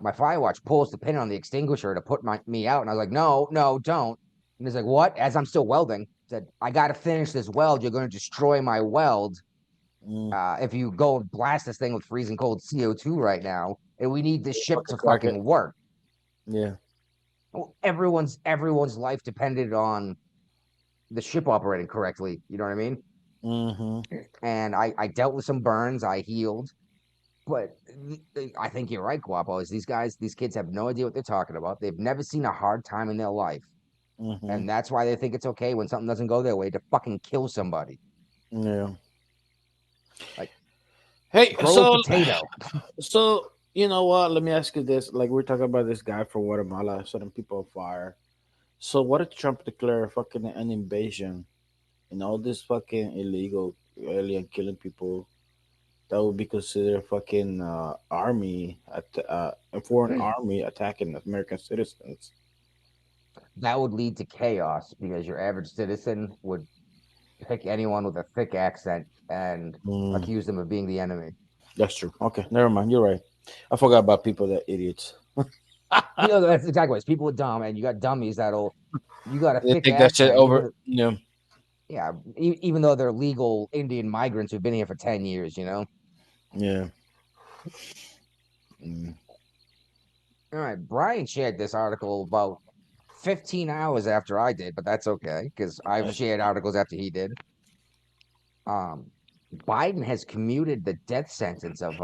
My fire watch pulls the pin on the extinguisher to put me out, and I was like, "No, no, don't." And he's like, "What?" As I'm still welding, said, "I got to finish this weld. You're going to destroy my weld Mm. if you go and blast this thing with freezing cold CO2 right now, and we need this ship to Crack it. fucking work." Yeah. Well, everyone's life depended on the ship operating correctly. You know what I mean? Mm-hmm. And I dealt with some burns. I healed. But I think you're right, Guapo. Is these kids have no idea what they're talking about. They've never seen a hard time in their life. Mm-hmm. And that's why they think it's okay when something doesn't go their way to fucking kill somebody. Yeah. Like, Hey, grow a potato. so you know what? Let me ask you this: like we're talking about this guy from Guatemala setting people on fire. So what if Trump declare fucking an invasion and all this fucking illegal alien killing people? That would be considered fucking army, a foreign army attacking American citizens. That would lead to chaos because your average citizen would pick anyone with a thick accent and Mm, accuse them of being the enemy. that's true. Okay, never mind. You're right. I forgot about people that idiots. You know, that's exactly what it's people are dumb, and you got dummies you got a They thick take that shit accent, over. Yeah. even though they're legal Indian migrants who've been here for 10 years, you know? Yeah. Mm. All right, Brian shared this article about 15 hours after I did, but that's okay because I've shared articles after he did. Biden has commuted the death sentence of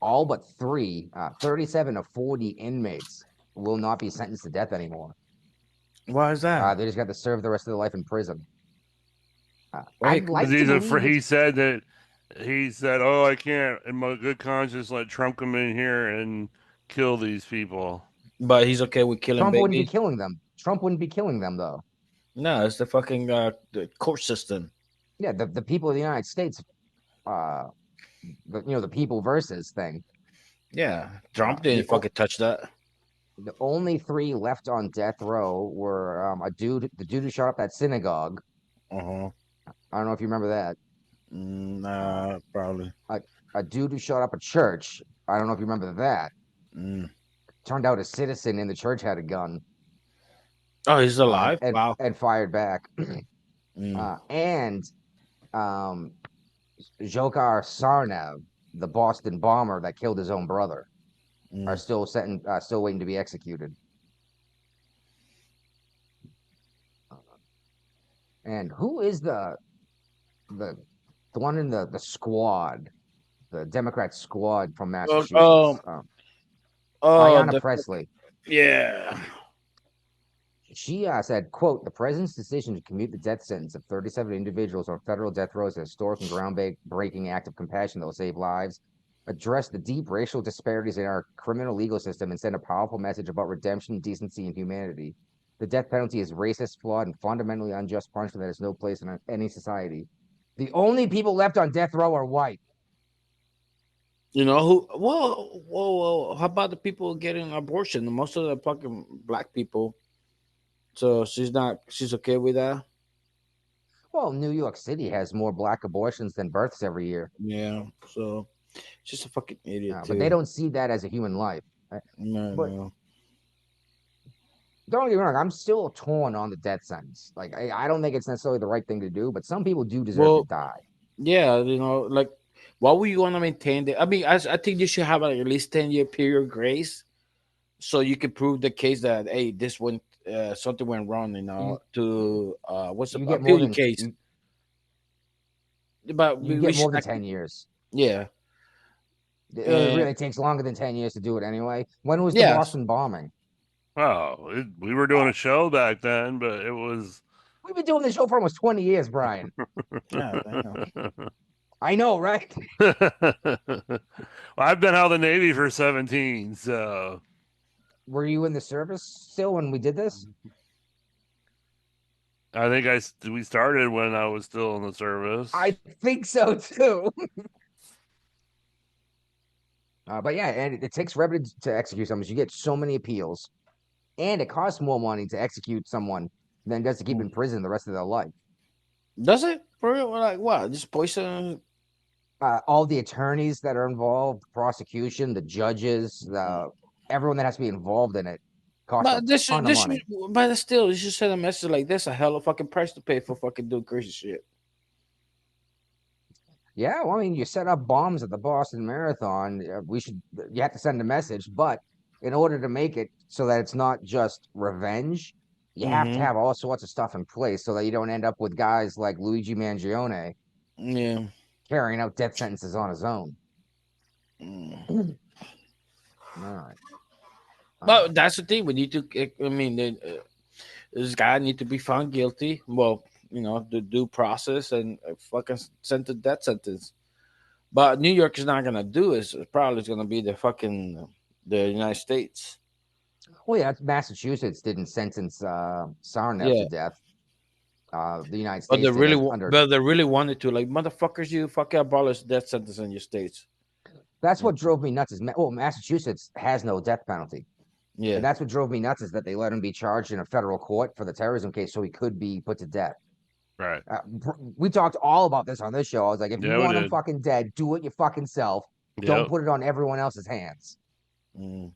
all but 37 of 40 inmates will not be sentenced to death anymore. Why is that? They just got to serve the rest of their life in prison. Right? I'd Because like to believe he said, "Oh, I can't in my good conscience let Trump come in here and kill these people." But he's okay with killing Trump wouldn't be babies. killing them. Trump wouldn't be killing them though. No, it's the fucking the court system. Yeah, the people of the United States, uh, the people versus thing. Yeah, Trump The didn't fucking touch that. the only three left on death row were the dude who shot up that synagogue. Uh-huh. I don't know if you remember that. Nah, probably. A dude who shot up a church. I don't know if you remember that. Mm. Turned out a citizen in the church had a gun Oh, he's alive. and Wow. fired back. Mm. And Dzhokhar Sarnav, the Boston bomber that killed his own brother, are Mm. still waiting to be executed. And who is the one in the squad, the Democrat squad from Massachusetts? Ayanna The Presley. yeah. She said, quote, "The president's decision to commute the death sentence of 37 individuals on federal death row is a historic and groundbreaking act of compassion that will save lives, address the deep racial disparities in our criminal legal system, and send a powerful message about redemption, decency, and humanity. The death penalty is racist, flawed, and fundamentally unjust punishment that has no place in any society. The only people left on death row are white." You know who? Whoa! How about the people getting abortion? Most of the fucking black people. So she's not. She's okay with that. Well, New York City has more black abortions than births every year, Yeah. So she's a fucking idiot but they too. don't see that as a human life. No, But no. don't get me wrong, I'm still torn on the death sentence. Like, I don't think it's necessarily the right thing to do, but some people do deserve to Well, die. yeah. Like, why would you want to maintain that? I mean, I think you should have like at least 10-year period grace, so you can prove the case that hey, this went something went wrong. You To what's the you get appeal more your than case? you, But you we get more should than not. 10 years. Yeah. It really takes longer than 10 years to do it anyway. When was the Yes. Boston bombing? Oh, we were doing a show back then, but it was. We've been doing this show for almost 20 years, Brian. Yeah, damn. I know, right? Well, I've been out of the Navy for 17, so Were you in the service still when we did this? I think we started when I was still in the service. I think so too. But yeah, and it takes forever to execute someone. You get so many appeals, and it costs more money to execute someone than it does to keep in prison the rest of their life. Does it? For real? Like what? Just poison? All the attorneys that are involved, prosecution, the judges, everyone that has to be involved in it costs a ton of money. But still, you should send a message like this: a hell of a fucking price to pay for fucking doing crazy shit. Yeah, well, I mean, you set up bombs at the Boston Marathon. You have to send a message, but in order to make it so that it's not just revenge, you have to have all sorts of stuff in place so that you don't end up with guys like Luigi Mangione carrying out death sentences on his own. All right. But that's the thing. We need to. I mean, this guy need to be found guilty. Well, the due process and fucking sent to death sentence. But New York is not gonna do it. It's probably gonna be the United States. Well, yeah, Massachusetts didn't sentence Sarnev to death. The United States, but they really wanted to. Like, motherfuckers, you fucking abolish death sentence in your states. That's what drove me nuts. Massachusetts has no death penalty. Yeah, and that's what drove me nuts is that they let him be charged in a federal court for the terrorism case, so he could be put to death. Right. We talked all about this on this show. I was like, if you want him fucking dead, do it your fucking self. Don't put it on everyone else's hands. While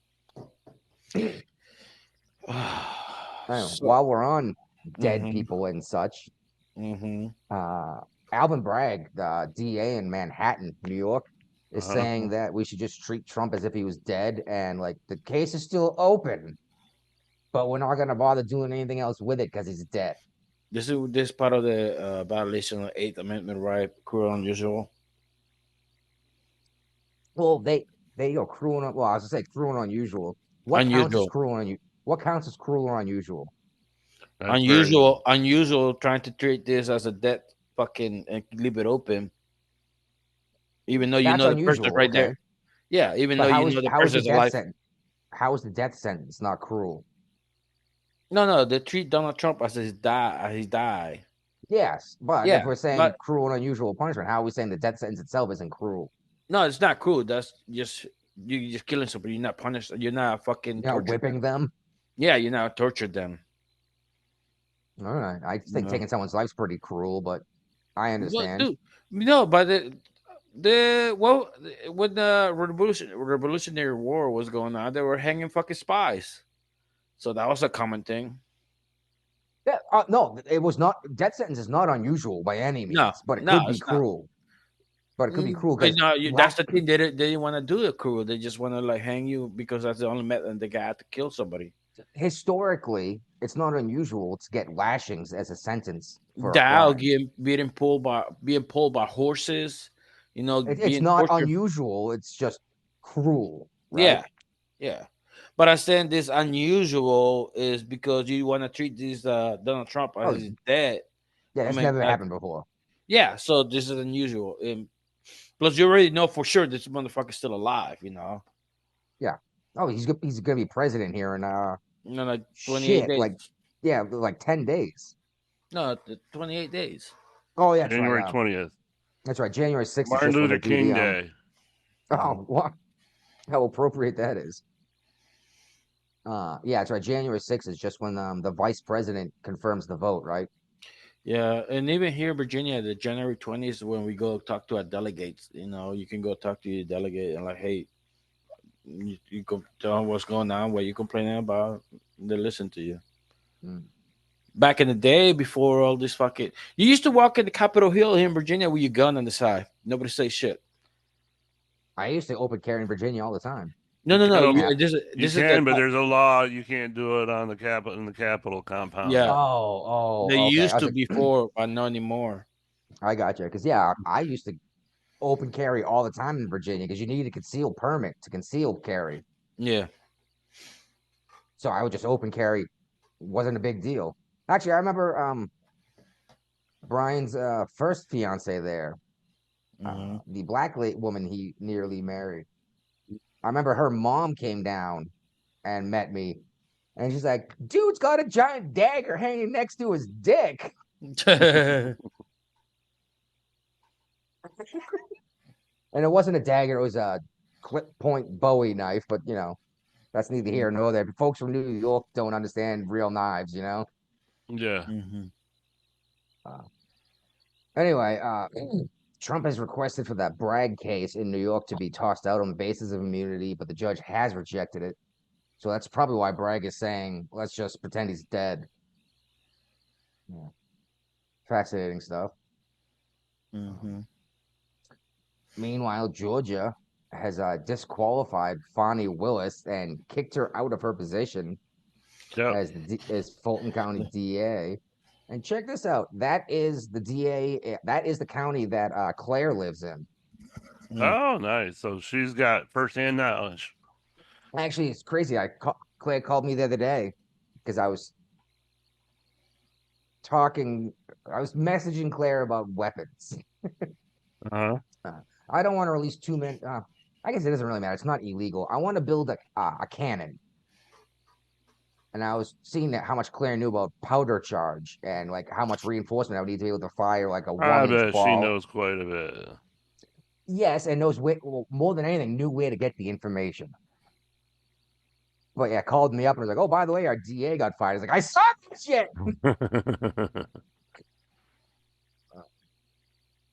we're on dead people and such, Alvin Bragg, the DA in Manhattan, New York, is saying that we should just treat Trump as if he was dead, and like the case is still open, but we're not going to bother doing anything else with it because he's dead. This part of the violation of the 8th Amendment right, cruel and unusual. Well, they go cruel and, well, I was gonna say cruel and unusual. What counts as cruel and what counts as cruel or unusual? Unusual trying to treat this as a death fucking and leave it open. Even though you know the person right there. Yeah, even though you know the person's alive. How is the death sentence not cruel? No, they treat Donald Trump as he died. Yes, but if we're saying cruel and unusual punishment, how are we saying the death sentence itself isn't cruel? No, it's not cruel. That's just you're just killing somebody. You're not punished. You're not fucking whipping them. Yeah, you're not tortured them. All right, I think taking someone's life's pretty cruel, but I understand. Well, but when the Revolutionary War was going on, they were hanging fucking spies. So that was a common thing. Yeah, no, it was not. Death sentence is not unusual by any means, but it could be cruel. But it could be cruel. That's the thing. They didn't want to do it cruel. They just want to like hang you because that's the only method they got to kill somebody. Historically, it's not unusual to get lashings as a sentence. Being pulled by horses. It's not unusual. It's just cruel. Right? Yeah. But I saying this unusual is because you want to treat this Donald Trump as he's dead. Yeah, that's never happened before. Yeah, so this is unusual. Plus, you already know for sure this motherfucker's still alive. Yeah. Oh, he's gonna be president here in like 28 days. Like 10 days. No, 28 days. Oh yeah, January 20th. That's right, January 6th. Martin Luther King Day. Oh, what? How appropriate that is. Yeah, that's right. January 6th is just when the vice president confirms the vote, right? Yeah, and even here in Virginia, the January 20th is when we go talk to our delegates. You can go talk to your delegate and like, hey, you can tell them what's going on, what you're complaining about. They listen to you. Back in the day, before all this fucking, you used to walk in the Capitol Hill here in Virginia with your gun on the side. Nobody say shit. I used to open carry in Virginia all the time. No. But there's a law you can't do it on the Capitol compound. Yeah. Oh. They used to before, but not anymore. I got you. Because I used to open carry all the time in Virginia because you need a concealed permit to conceal carry. Yeah. So I would just open carry. Wasn't a big deal. Actually, I remember Brian's first fiance there, the black woman he nearly married. I remember her mom came down and met me, and she's like, "Dude's got a giant dagger hanging next to his dick." And it wasn't a dagger; it was a clip point Bowie knife. But that's neither here nor there. Folks from New York don't understand real knives, Yeah. Anyway, Trump has requested for that Bragg case in New York to be tossed out on the basis of immunity, but the judge has rejected it. So that's probably why Bragg is saying, let's just pretend he's dead. Yeah. Fascinating stuff. Meanwhile, Georgia has disqualified Fonnie Willis and kicked her out of her position as Fulton County DA. And check this out. That is the DA. That is the county that Claire lives in. Oh, nice. So she's got firsthand knowledge. Actually, it's crazy. Claire called me the other day because I was messaging Claire about weapons. I don't want to release too many. I guess it doesn't really matter. It's not illegal. I want to build a cannon. And I was seeing how much Claire knew about powder charge and like how much reinforcement I would need to be able to fire like a 1-inch ball. I bet she knows quite a bit. Yes, and knows more than anything, knew where to get the information. But yeah, called me up and was like, "Oh, by the way, our DA got fired." I was like, "I saw this shit."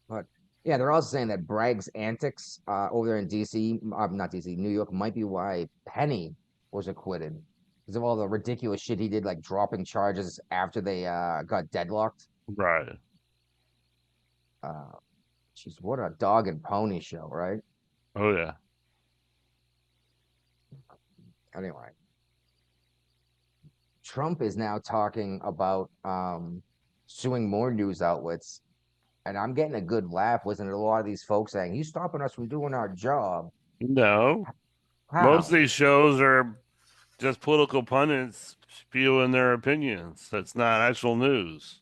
But yeah, they're also saying that Bragg's antics over there in DC, not DC, New York, might be why Penny was acquitted because of all the ridiculous shit he did, like dropping charges after they got deadlocked. Right. Jeez, what a dog and pony show, right? Oh yeah. Anyway, Trump is now talking about suing more news outlets. And I'm getting a good laugh listening to a lot of these folks saying, "He's stopping us from doing our job." No. How? Most of these shows are just political pundits spewing their opinions. That's not actual news.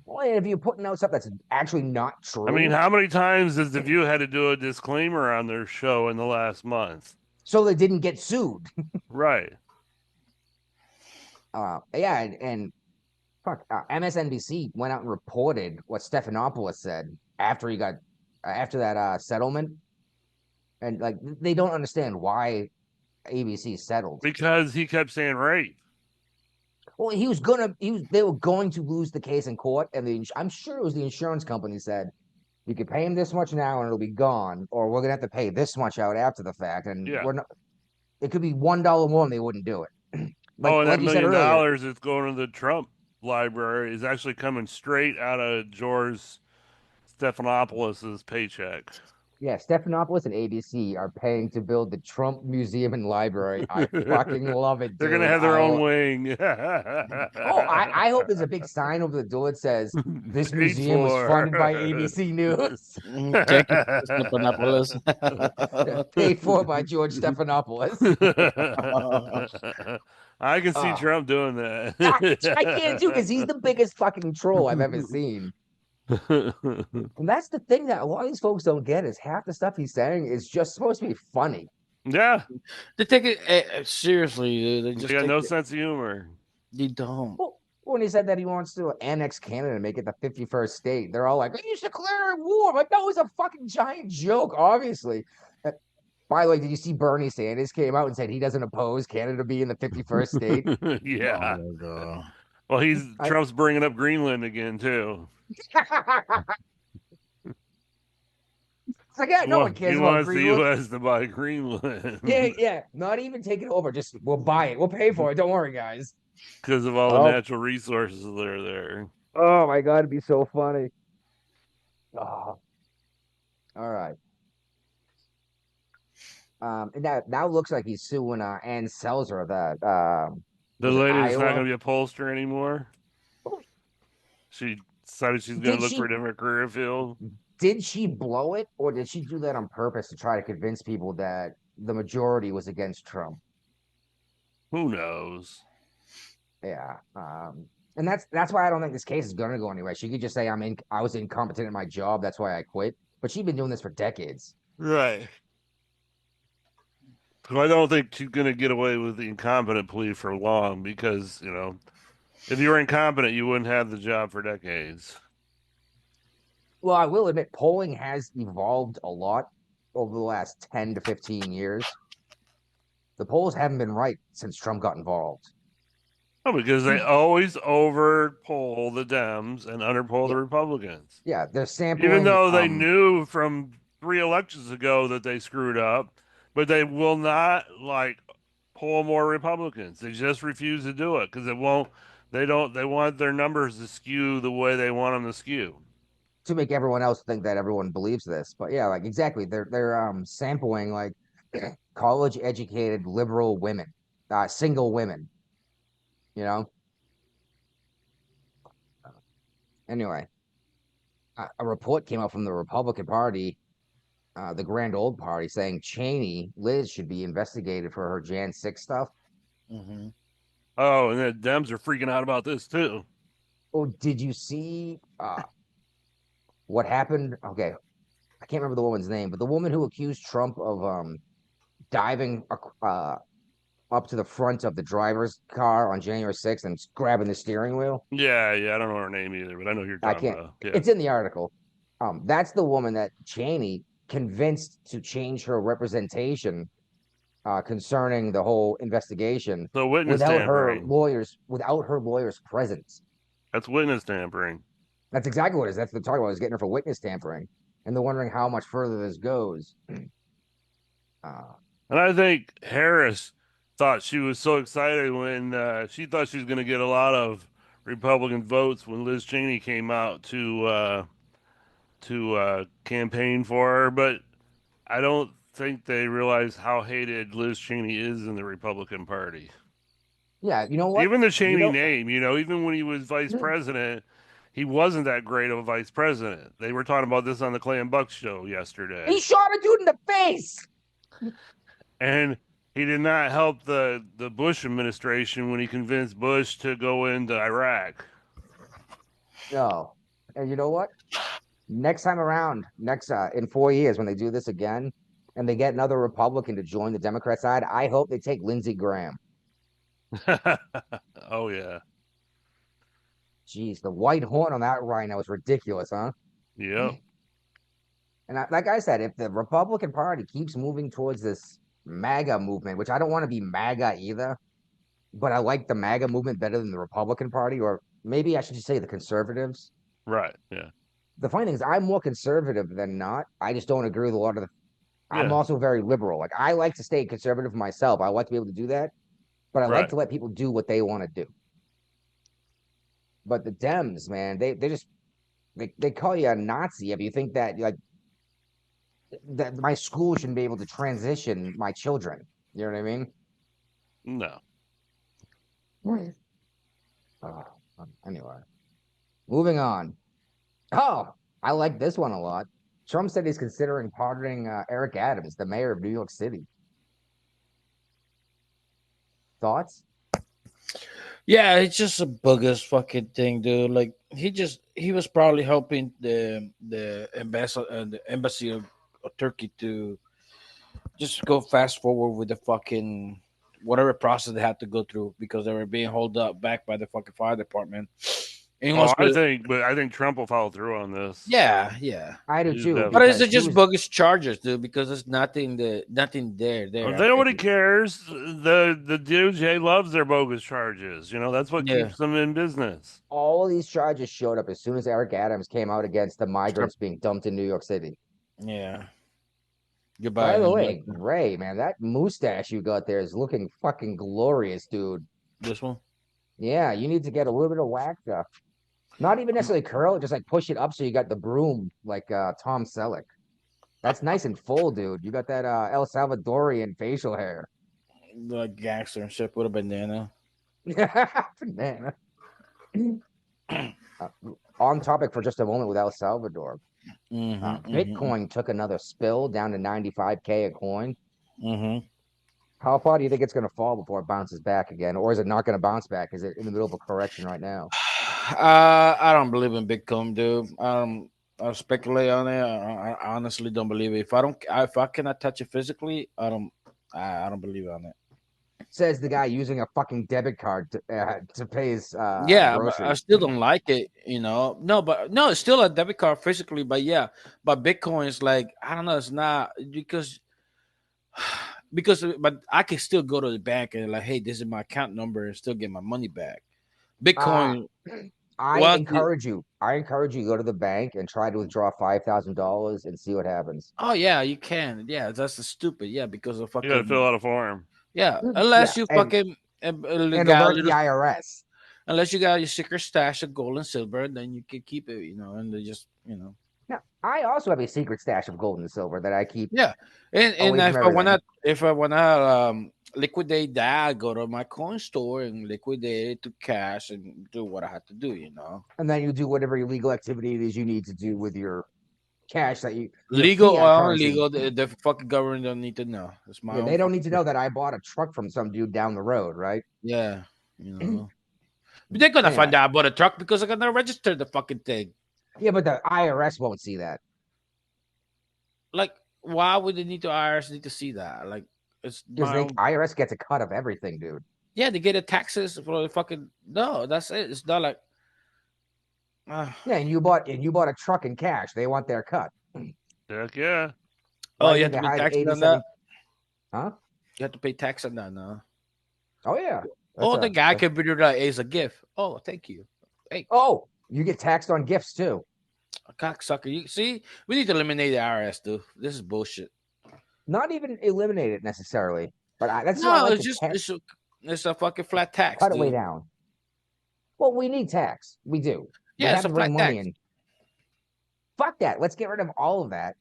Well, if you're putting out stuff that's actually not true. I mean, how many times has The View had to do a disclaimer on their show in the last month? So they didn't get sued. Right. Yeah, and MSNBC went out and reported what Stephanopoulos said after he got after that settlement, and like they don't understand why ABC settled because he kept saying rape. Well, they were going to lose the case in court, and I'm sure it was the insurance company said, "You can pay him this much now, and it'll be gone, or we're gonna have to pay this much out after the fact." And we're not. It could be $1 more, and they wouldn't do it. And that $1 million is going to the Trump library is actually coming straight out of George Stephanopoulos' paycheck. Yeah, Stephanopoulos and ABC are paying to build the Trump Museum and Library. I fucking love it, dude. They're going to have their own wing. I hope there's a big sign over the door that says, "This museum was funded by ABC News." Paid for by George Stephanopoulos. I can see Trump doing that. I can too, because he's the biggest fucking troll I've ever seen. And that's the thing that a lot of these folks don't get is half the stuff he's saying is just supposed to be funny. Yeah, they take it seriously. They got no sense of humor. They don't. Well, when he said that he wants to annex Canada and make it the 51st state, they're all like, "You should declare war." Like, that was a fucking giant joke, obviously. By the way, did you see Bernie Sanders came out and said he doesn't oppose Canada being the 51st state? Yeah. Oh, well, Trump's bringing up Greenland again too. It's like, yeah, no one cares about Greenland. He wants the U.S. to buy Greenland. Yeah. Not even take it over. Just, we'll buy it. We'll pay for it. Don't worry, guys. Because of all the natural resources that are there. Oh, my God. It'd be so funny. Oh. All right. And now looks like he's suing Ann Selzer of that. The lady's not going to be a pollster anymore. She decided she's going to look for a different career field. Did she blow it, or did she do that on purpose to try to convince people that the majority was against Trump? Who knows? Yeah. And that's why I don't think this case is gonna go anywhere. She could just say I was incompetent at my job, that's why I quit. But she's been doing this for decades. Right. So I don't think she's gonna get away with the incompetent plea for long because, if you were incompetent, you wouldn't have the job for decades. Well, I will admit polling has evolved a lot over the last 10 to 15 years. The polls haven't been right since Trump got involved. Oh, because they always overpoll the Dems and underpoll Yeah, the Republicans. yeah, they're Even sampling. though they knew from 3 elections ago that they screwed up, but they will not poll more Republicans. They just refuse to do it because it won't. They want their numbers to skew the way they want them to skew. To make everyone else think that everyone believes this. But yeah, like exactly, they're sampling like college educated liberal women, single women. You know. Anyway, a report came out from the Republican Party, the Grand Old Party, saying Liz should be investigated for her Jan 6 stuff. Mm-hmm. Oh, and the Dems are freaking out about this too. Oh, did you see what happened? Okay, I can't remember the woman's name, but the woman who accused Trump of diving up to the front of the driver's car on January 6th and grabbing the steering wheel. Yeah, I don't know her name either, but I know who you're I talking can't. about. Yeah. It's in the article. That's the woman that Cheney convinced to change her representation concerning the whole investigation So witness without her tampering. lawyers present. That's witness tampering. That's exactly what it is. That's what they're talking about, is getting her for witness tampering. And they're wondering how much further this goes. And I think Harris thought she was so excited when she thought she was going to get a lot of Republican votes when Liz Cheney came out to campaign for her, but I don't think they realize how hated Liz Cheney is in the Republican Party. Yeah, you know what? Even the Cheney name, even when he was vice president, he wasn't that great of a vice president. They were talking about this on the Clay and Buck show yesterday. He shot a dude in the face. And he did not help the Bush administration when he convinced Bush to go into Iraq. No. And you know what? Next time around, in 4 years, when they do this again and they get another Republican to join the Democrat side, I hope they take Lindsey Graham. Oh, yeah. Jeez, the white horn on that rhino is ridiculous, huh? Yep. And like I said, if the Republican Party keeps moving towards this MAGA movement, which I don't want to be MAGA either, but I like the MAGA movement better than the Republican Party, or maybe I should just say the conservatives. Right. Yeah. The funny thing is, I'm more conservative than not. I just don't agree with a lot of the. I'm also very liberal. Like, I like to stay conservative myself. I like to be able to do that, but I like to let people do what they want to do. But the Dems, man, they call you a Nazi if you think that that my school shouldn't be able to transition my children. You know what I mean? No. Anyway, moving on. Oh, I like this one a lot. Trump said he's considering pardoning Eric Adams, the mayor of New York City. Thoughts? Yeah, it's just a bogus fucking thing, dude. Like he was probably helping the embassy of Turkey to just go fast forward with the fucking whatever process they had to go through because they were being held up back by the fucking fire department. I think Trump will follow through on this. Yeah, I do too. But it's just bogus charges, dude, because there's nothing there. Nobody cares. The DOJ loves their bogus charges. That's what keeps them in business. All of these charges showed up as soon as Eric Adams came out against the migrants being dumped in New York City. Yeah. Goodbye. By the way, Ray, man, that mustache you got there is looking fucking glorious, dude. This one? Yeah, you need to get a little bit of wax up. Not even necessarily curl it, just like push it up so you got the broom like Tom Selleck. That's nice and full, dude. You got that El Salvadorian facial hair. Like gangster and shit with a bandana. Banana. On topic for just a moment with El Salvador. Bitcoin took another spill down to 95K a coin. How far do you think it's going to fall before it bounces back again, or is it not going to bounce back? Is it in the middle of a correction right now? I don't believe in Bitcoin, dude. I speculate on it. I honestly don't believe it. If I cannot touch it physically, I don't believe on it. Says the guy using a fucking debit card to pay his Yeah, but I groceries. still don't like it. No, but no, it's still a debit card physically. But yeah, but Bitcoin is like I don't know. It's not but I can still go to the bank and like, hey, this is my account number and still get my money back. Uh, Bitcoin, I well, encourage you. I encourage you to go to the bank and try to withdraw $5,000 and see what happens. oh yeah, you can. Yeah, that's the stupid. Yeah, because of You got to fill fucking out a form. yeah. Yeah, Unless you fucking and got a alert the little, IRS. unless you got your secret stash of gold and silver, then you can keep it. And they just Now, I also have a secret stash of gold and silver that I keep yeah. And away from everything. if I wanna liquidate that, I go to my coin store and liquidate it to cash and do what I have to do. And then you do whatever illegal activity it is you need to do with your cash your Legal fiat or currency. illegal, the fucking government don't need to know. It's my Yeah, own they don't need to fucking know that I bought a truck from some dude down the road, right? yeah, you know. But they're gonna Anyway, find out I bought a truck because I'm gonna register the fucking thing. yeah, but the IRS won't see that. Like, why would they need to IRS need to see that? Like, it's Because my the own. IRS gets a cut of everything, dude. Yeah, they get the taxes for the fucking. No, that's it. It's not like. Yeah, and you bought a truck in cash. They want their cut. Heck yeah. Oh, Why do you you have think to they pay hired taxes on 87? that. Huh? You have to pay tax on that now. Oh yeah. Oh, the guy considered that as a gift. Oh, thank you. Hey, Oh, you get taxed on gifts too. a cocksucker. You see, we need to eliminate the IRS, dude. This is bullshit. Not even eliminate it necessarily, but that's why I No, like it's to just it's a fucking flat tax, cut it way dude. down. Well, we need tax. We do. We Yeah, it's have a to bring flat money tax. in. Fuck that. Let's get rid of all of that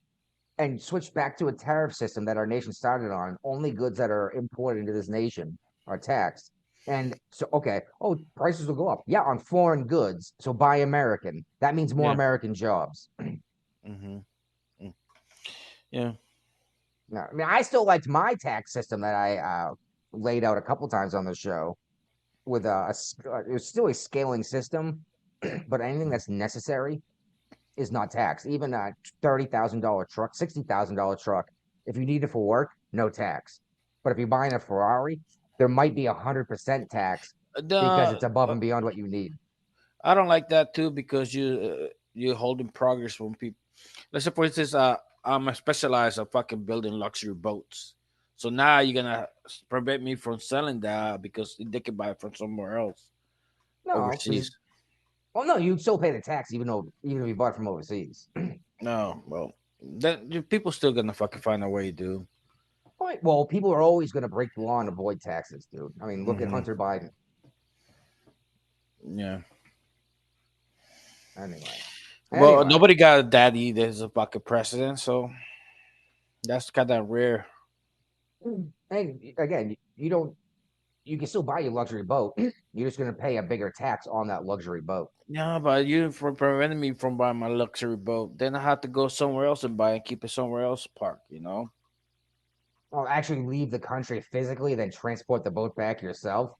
and switch back to a tariff system that our nation started on. Only goods that are imported into this nation are taxed. And so, okay, oh, prices will go up. Yeah, on foreign goods. So buy American. That means more Yeah. American jobs. Mm-hmm. Yeah. No, I mean, I still liked my tax system that I laid out a couple times on the show with it was still a scaling system, but anything that's necessary is not taxed. Even a $30,000 truck, $60,000 truck, if you need it for work, no tax. But if you're buying a Ferrari, there might be 100% tax because The it's above and beyond what you need. I don't like that too because you're holding progress from people. Let's say, for instance, I'm a specialized of fucking building luxury boats. So now you're gonna prevent me from selling that because they can buy it from somewhere else No, because overseas. well, no, you'd still pay the tax even if you bought it from overseas. No, well, then people still gonna fucking find a way, dude. Right. Well, people are always going to break the law and avoid taxes, dude. I mean, look at Hmm. Hunter Biden. Yeah. Anyway, Well, anyway, nobody got a daddy that's a fucking president, so that's kind of rare. and again, you don't. You can still buy your luxury boat. You're just going to pay a bigger tax on that luxury boat. Yeah, but you for preventing me from buying my luxury boat, then I have to go somewhere else and buy and keep it somewhere else parked. Well, actually leave the country physically, then transport the boat back yourself.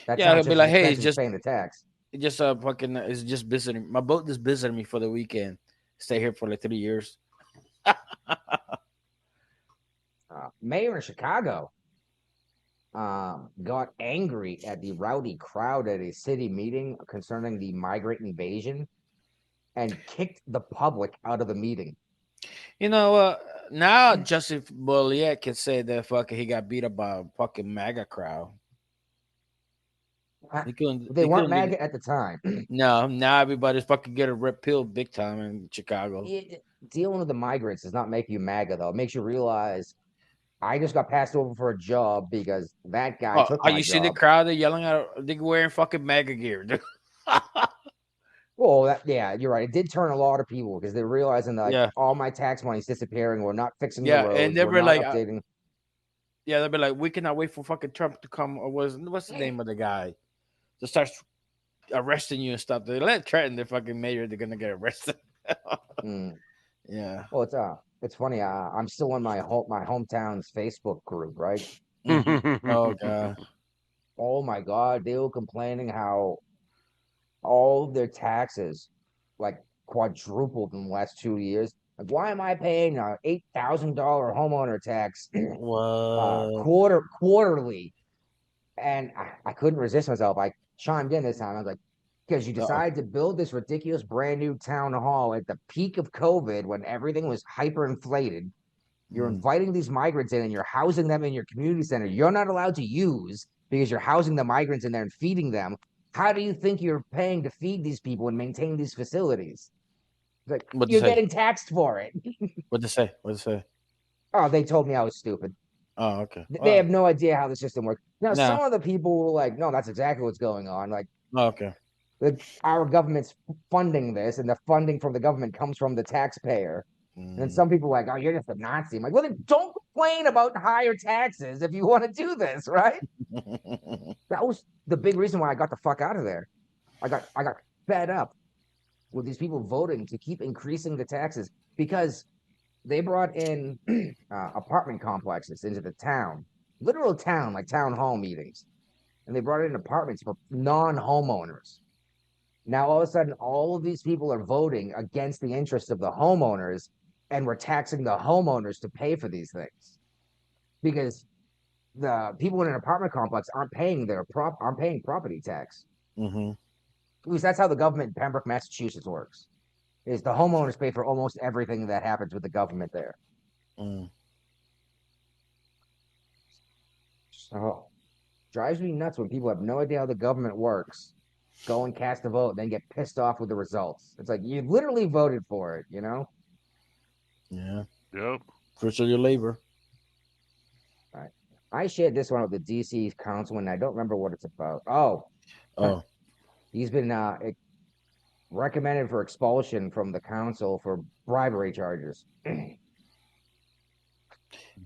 That Yeah, I'll sounds be just as like, hey, expensive as paying the tax. it's just visiting. My boat is visiting me for the weekend. Stay here for like 3 years. Mayor in Chicago got angry at the rowdy crowd at a city meeting concerning the migrant invasion and kicked the public out of the meeting. You know, now Joseph Bolliet can say that fucking he got beat up by a fucking MAGA crowd. He couldn't. They He weren't couldn't. Do MAGA at the time. no, now everybody's fucking getting red pill big time in Chicago. Dealing with the migrants does not make you MAGA, though. It makes you realize I just got passed over for a job because that guy Oh, took are my you see the job. crowd? They're yelling at. They're wearing fucking MAGA gear. Well, yeah, you're right. It did turn a lot of people because they're realizing that like yeah, all my tax money's disappearing. We're not fixing the yeah, and roads. they We're were not like, updating. yeah, they'll be like, we cannot wait for fucking Trump to come. Or what's the name of the guy? To start arresting you and stuff. They let threaten the fucking mayor. They're gonna get arrested. Mm. Yeah. Well, it's funny. I'm still on my hometown's Facebook group, right? Oh God. Oh my God, they were complaining how all of their taxes like quadrupled in the last 2 years. Like, why am I paying a $8,000 homeowner tax What? quarterly? And I couldn't resist myself. I chimed in this time. I was like, because you Uh-oh. decided to build this ridiculous brand new town hall at the peak of COVID when everything was hyperinflated. You're Mm. inviting these migrants in and you're housing them in your community center. You're not allowed to use because you're housing the migrants in there and feeding them. How do you think you're paying to feed these people and maintain these facilities? It's like, What to you're say? getting taxed for it. What to say? What to say? Oh, they told me I was stupid. Oh, okay. They have no idea how the system works. Now, Nah. some of the people were like, no, that's exactly what's going on. Like, Oh, okay. our government's funding this, and the funding from the government comes from the taxpayer. And Mm. some people are like, oh, you're just a Nazi. I'm like, well, then don't complain about higher taxes if you want to do this, right? That was the big reason why I got the fuck out of there. I got fed up with these people voting to keep increasing the taxes because they brought in apartment complexes into the town, literal town, like town hall meetings, and they brought in apartments for non-homeowners. Now all of a sudden, all of these people are voting against the interests of the homeowners, and we're taxing the homeowners to pay for these things because the people in an apartment complex aren't paying property tax. Mm-hmm. At least that's how the government in Pembroke, Massachusetts works. Is the homeowners pay for almost everything that happens with the government there. Mm. So drives me nuts when people have no idea how the government works, go and cast a vote, then get pissed off with the results. It's like you literally voted for it, you know? Yeah. Yep. Fruits of your labor. All right. I shared this one with the DC councilman. I don't remember what it's about. Oh, Oh. he's been recommended for expulsion from the council for bribery charges.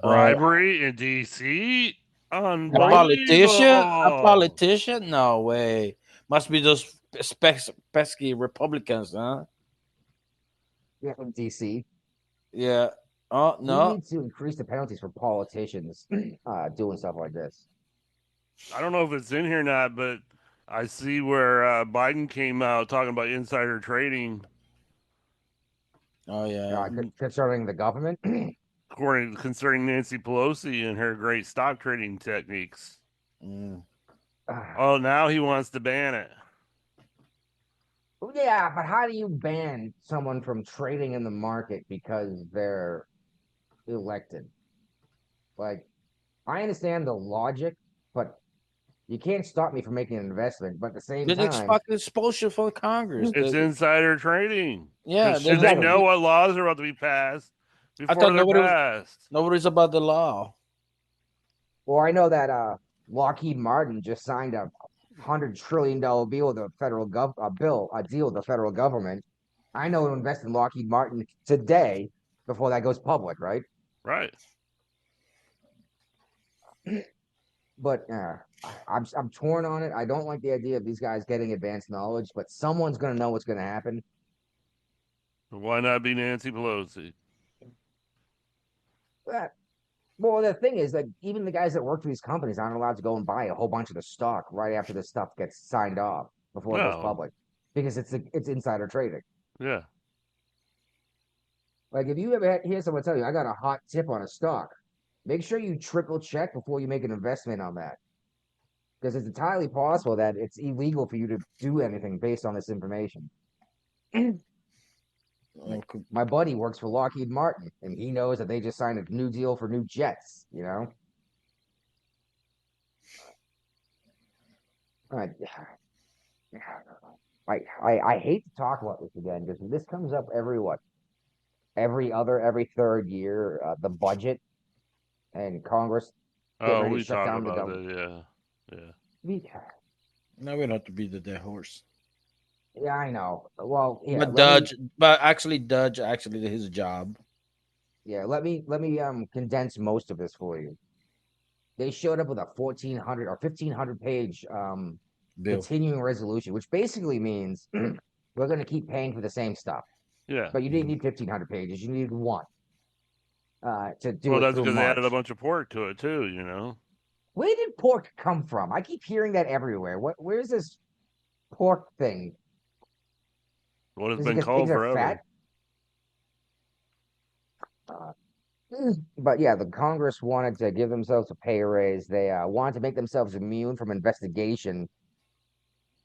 Bribery in DC? A politician? A Unbelievable. politician? No way. Must be those pesky Republicans, huh? Yeah, in DC. Yeah. Oh We no. need to increase the penalties for politicians doing stuff like this. I don't know if it's in here or not, but I see where Biden came out talking about insider trading, Oh yeah. Concerning the government. concerning Nancy Pelosi and her great stock trading techniques. Mm. Oh, now he wants to ban it. Yeah, but how do you ban someone from trading in the market because they're elected? Like, I understand the logic, but you can't stop me from making an investment. But at the same Did time, expect exposure from Congress. It's insider trading. Yeah, And they exactly. know what laws are about to be passed I before thought they're passed. nobody's about the law. Well, I know that Lockheed Martin just signed a $100 trillion deal with the deal with the federal government. I know to invest in Lockheed Martin today before that goes public, right? Right. But I'm torn on it. I don't like the idea of these guys getting advanced knowledge, but someone's gonna know what's gonna happen. Why not be Nancy Pelosi? But, well, the thing is, like, even the guys that work for these companies aren't allowed to go and buy a whole bunch of the stock right after this stuff gets signed off before it goes No. public, because it's insider trading. Yeah. Like, if you ever hear someone tell you, "I got a hot tip on a stock," make sure you triple check before you make an investment on that, because it's entirely possible that it's illegal for you to do anything based on this information. My buddy works for Lockheed Martin, and he knows that they just signed a new deal for new jets, you know? I, I hate to talk about this again because this comes up every third year, the budget and Congress getting Oh, ready to we shut talk down the about government. it. Yeah. Now we don't have to be the dead horse. Yeah, I know. Well, yeah, But actually, his job. let me condense most of this for you. They showed up with a 1,400 or 1,500 page Bill. continuing resolution, which basically means we're going to keep paying for the same stuff. Yeah. But you didn't need 1,500 pages; you needed one to do Well, it that's through because they added a March. bunch of pork to it too, you know. Where did pork come from? I keep hearing that everywhere. Where's this pork thing? What has Is it been because called pigs are forever. fat? But yeah, the Congress wanted to give themselves a pay raise. They wanted to make themselves immune from investigation.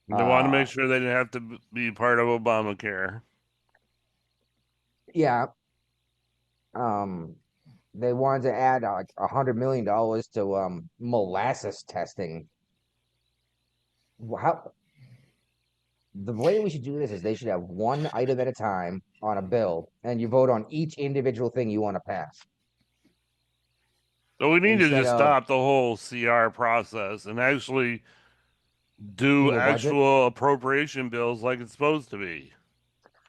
They wanted to make sure they didn't have to be part of Obamacare. Yeah. They wanted to add like $100 million to molasses testing. How the way we should do this is they should have one item at a time on a bill, and you vote on each individual thing you want to pass. So we need to Instead just of stop the whole CR process and actually do do a budget. actual appropriation bills like it's supposed to be.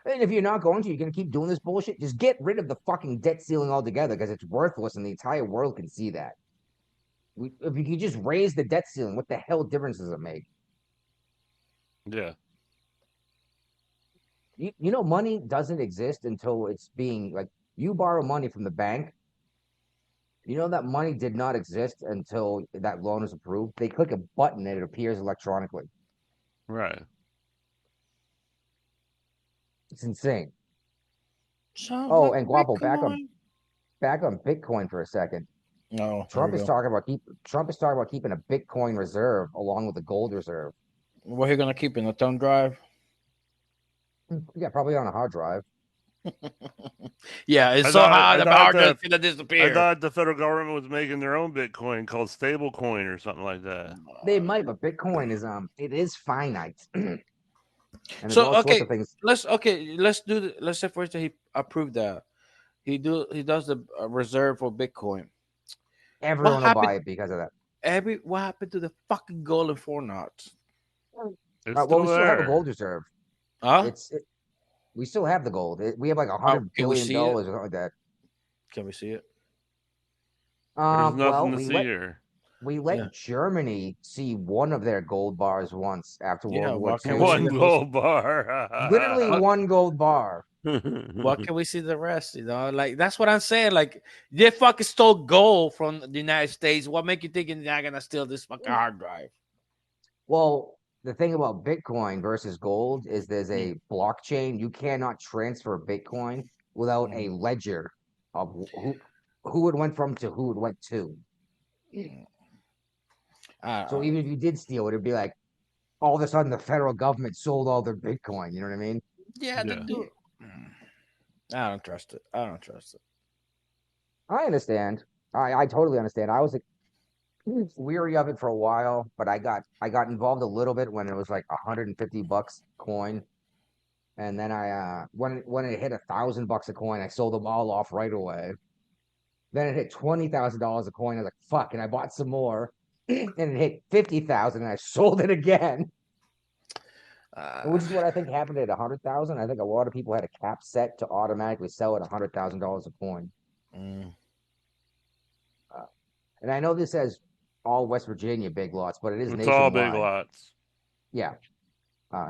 And if you're not going to, you're going to keep doing this bullshit. Just get rid of the fucking debt ceiling altogether because it's worthless and the entire world can see that. If you could just raise the debt ceiling, what the hell difference does it make? Yeah. You know, money doesn't exist until it's being like you borrow money from the bank. You know that money did not exist until that loan is approved. They click a button and it appears electronically. Right. It's insane. Sounds Oh, like and Guapo, Bitcoin. back on Bitcoin for a second. No, Trump is talking about keeping a Bitcoin reserve along with the gold reserve. What he gonna keep in a thumb drive? Yeah, probably on a hard drive. Yeah, it's I so thought- hard. I The thought hard the- drive's gonna I disappear. thought the federal government was making their own Bitcoin called stable coin or something like that. They might, but Bitcoin is it is finite. And there's So all sorts okay, of things. let's do let's say first that he approved that he does the reserve for Bitcoin. Everyone will happened- buy it because of that. What happened to the fucking gold in Fort Knox? It's Well, still we still have a there. gold reserve. Huh? We still have the gold. We have like $100 can we billion see it? or something like that. Can we see it? There's nothing Well, to see here. we let Yeah. Germany see one of their gold bars once after Yeah, World War well, II. can we see One the- gold bar. Literally one gold bar. What can we see the rest? You know, like that's what I'm saying. Like they fucking stole gold from the United States. What make you think they're not gonna steal this fucking hard drive? Well, the thing about Bitcoin versus gold is there's a blockchain. You cannot transfer Bitcoin without a ledger of who it went from to who it went to. So even if you did steal it, it'd be like all of a sudden the federal government sold all their Bitcoin. You know what I mean? yeah, Yeah. dude. I don't trust it. I don't trust it. I understand. I totally understand. I was weary of it for a while, but I got involved a little bit when it was like $150 coin. And then when it hit $1,000 a coin, I sold them all off right away. Then it hit $20,000 a coin. I was like, fuck, and I bought some more. And it hit 50,000 and I sold it again. Which is what I think happened at 100,000. I think a lot of people had a cap set to automatically sell at $100,000 a coin. And I know this says all West Virginia big lots, but it is It's all nationwide. big lots. Yeah.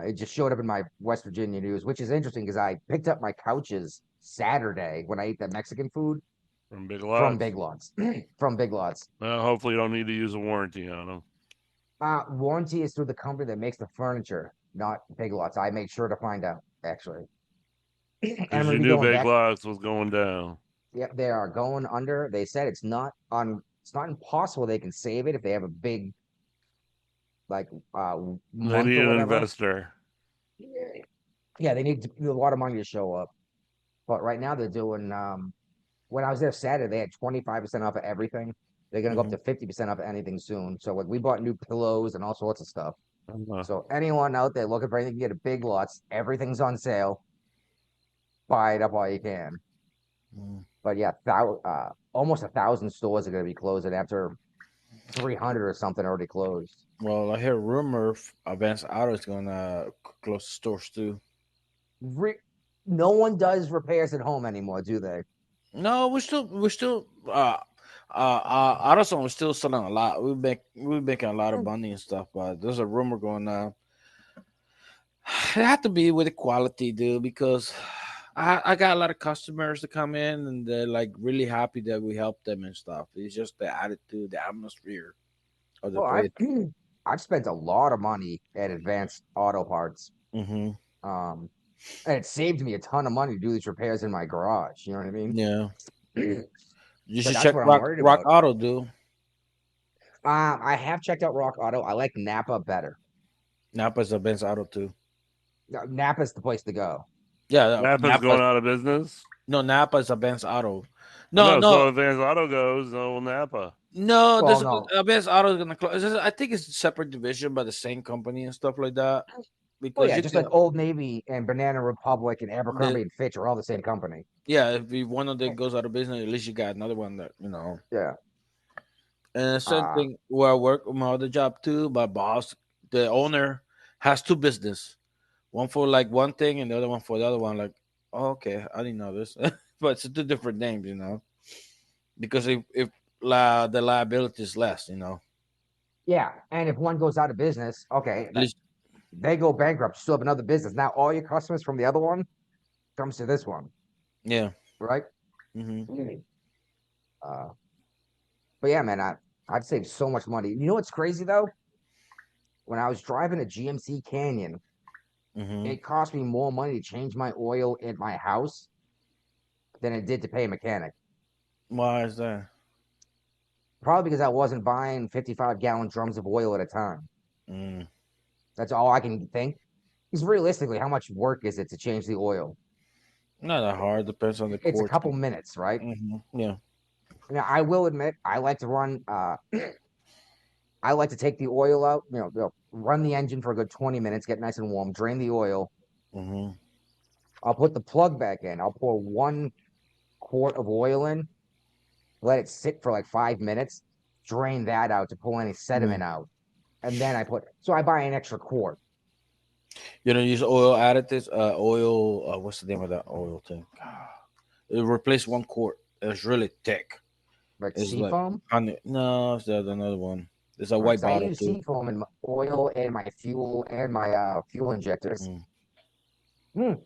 It just showed up in my West Virginia news, which is interesting because I picked up my couches Saturday when I ate that Mexican food From big lots. from big lots. From big lots. Well, hopefully you don't need to use a warranty on them. Warranty is through the company that makes the furniture, not big lots. I made sure to find out, actually. And I'm Because gonna you be knew going big back. lots was going down. Yep, they are going under. They said it's not impossible they can save it if they have a big like month They need or an whatever. investor. Yeah, they need a lot of money to show up. But right now they're doing when I was there Saturday, they had 25% off of everything. They're gonna go up to 50% off of anything soon. So like we bought new pillows and all sorts of stuff. So anyone out there looking for anything, get a big lots, everything's on sale. Buy it up while you can. But yeah, almost 1,000 stores are gonna be closing after 300 or something already closed. Well, I hear rumor Advanced Auto is gonna close stores too. No one does repairs at home anymore, do they? No, we're still AutoZone is still selling a lot. We're making a lot of money and stuff, but there's a rumor going on. It had to be with the quality, dude, because I got a lot of customers to come in and they're like really happy that we help them and stuff. It's just the attitude, the atmosphere. of the Well, place. I've spent a lot of money at Advanced Auto Parts. Mm-hmm. And it saved me a ton of money to do these repairs in my garage. You know what I mean? Yeah. You So should that's check what I'm worried Rock about. Auto, dude. I have checked out Rock Auto. I like Napa better. Napa's a Benz Auto too. Napa's the place to go. Yeah, Napa's going out of business. No, Napa's a Benz Auto. No, No, so no, if Vans Auto goes, no Napa. no. Well, There's no. a Benz Auto is gonna close. I think it's a separate division by the same company and stuff like that. Well, Because yeah, you just can, like Old Navy and Banana Republic and Abercrombie and Fitch are all the same company. yeah, if one of them goes out of business, at least you got another one that you know. Yeah. And the same thing where I work on my other job too. My boss, the owner, has two business. One for like one thing and the other one for the other one. Like, oh, okay, I didn't know this, but it's two different names, you know. Because if the liability is less, you know. Yeah. And if one goes out of business, okay, At least, they go bankrupt, you still have another business. Now all your customers from the other one comes to this one, yeah. right? Mm-hmm. But yeah, man, I'd save so much money. You know what's crazy though? When I was driving a GMC Canyon, Mm-hmm. it cost me more money to change my oil in my house than it did to pay a mechanic. Why is that? Probably because I wasn't buying 55-gallon drums of oil at a time. Mm. That's all I can think. Because realistically, how much work is it to change the oil? Not that hard. Depends on the It's a course. couple minutes, right? Mm-hmm. Yeah. Now, I will admit, I like to run. I like to take the oil out. Run the engine for a good 20 minutes, get nice and warm, drain the oil. Mm-hmm. I'll put the plug back in. I'll pour 1 quart of oil in, let it sit for like 5 minutes, drain that out to pull any sediment out, and then I buy an extra quart. You don't use oil additives. Oil. What's the name of that oil thing? It replaced 1 quart. It's really thick. Like It's seafoam? No, it's another one. It's a All right, white 'cause I bottle use too. seafoam in my oil and my fuel and my fuel injectors. Mm.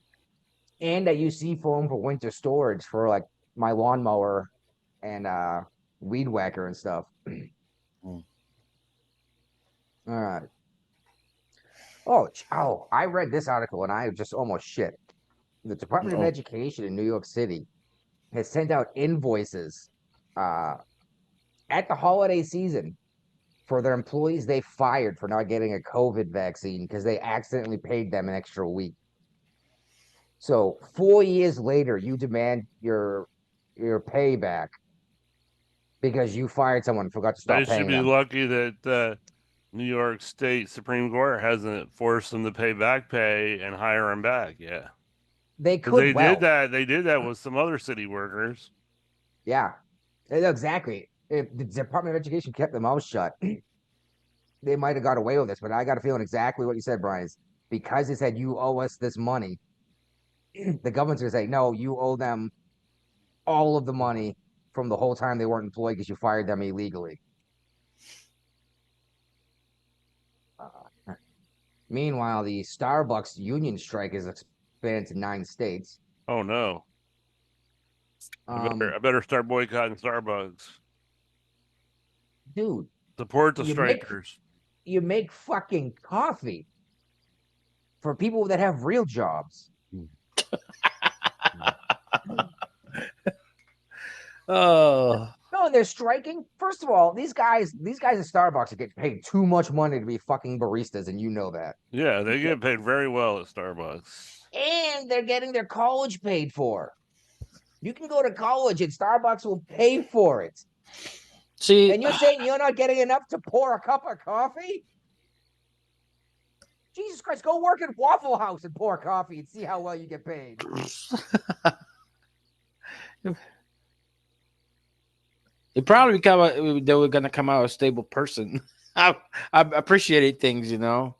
And I use seafoam for winter storage for like my lawnmower and weed whacker and stuff. Mm. All right. Oh, I read this article and I just almost shit. The Department of Oh. Education in New York City has sent out invoices at the holiday season for their employees they fired for not getting a COVID vaccine because they accidentally paid them an extra week. So 4 years later, you demand your payback because you fired someone and forgot to They stop should paying be them. lucky that New York State Supreme Court hasn't forced them to pay back pay and hire them back. Yeah, They because could they well. did that. They did that with some other city workers. Yeah, exactly. If the Department of Education kept their mouth shut, they might have got away with this. But I got a feeling exactly what you said, Brian. Is because they said you owe us this money, the government's gonna say no. You owe them all of the money from the whole time they weren't employed because you fired them illegally. Meanwhile, the Starbucks union strike is expanded to 9 states. Oh no! I better start boycotting Starbucks. Dude, Support the strikers. You make fucking coffee for people that have real jobs. Oh. No, and they're striking. First of all, these guys at Starbucks are getting paid too much money to be fucking baristas, and you know that. Yeah, they get paid very well at Starbucks. And they're getting their college paid for. You can go to college and Starbucks will pay for it. See, and you're saying you're not getting enough to pour a cup of coffee? Jesus Christ, go work at Waffle House and pour coffee and see how well you get paid. it probably they were gonna come out a stable person. I appreciate things, you know.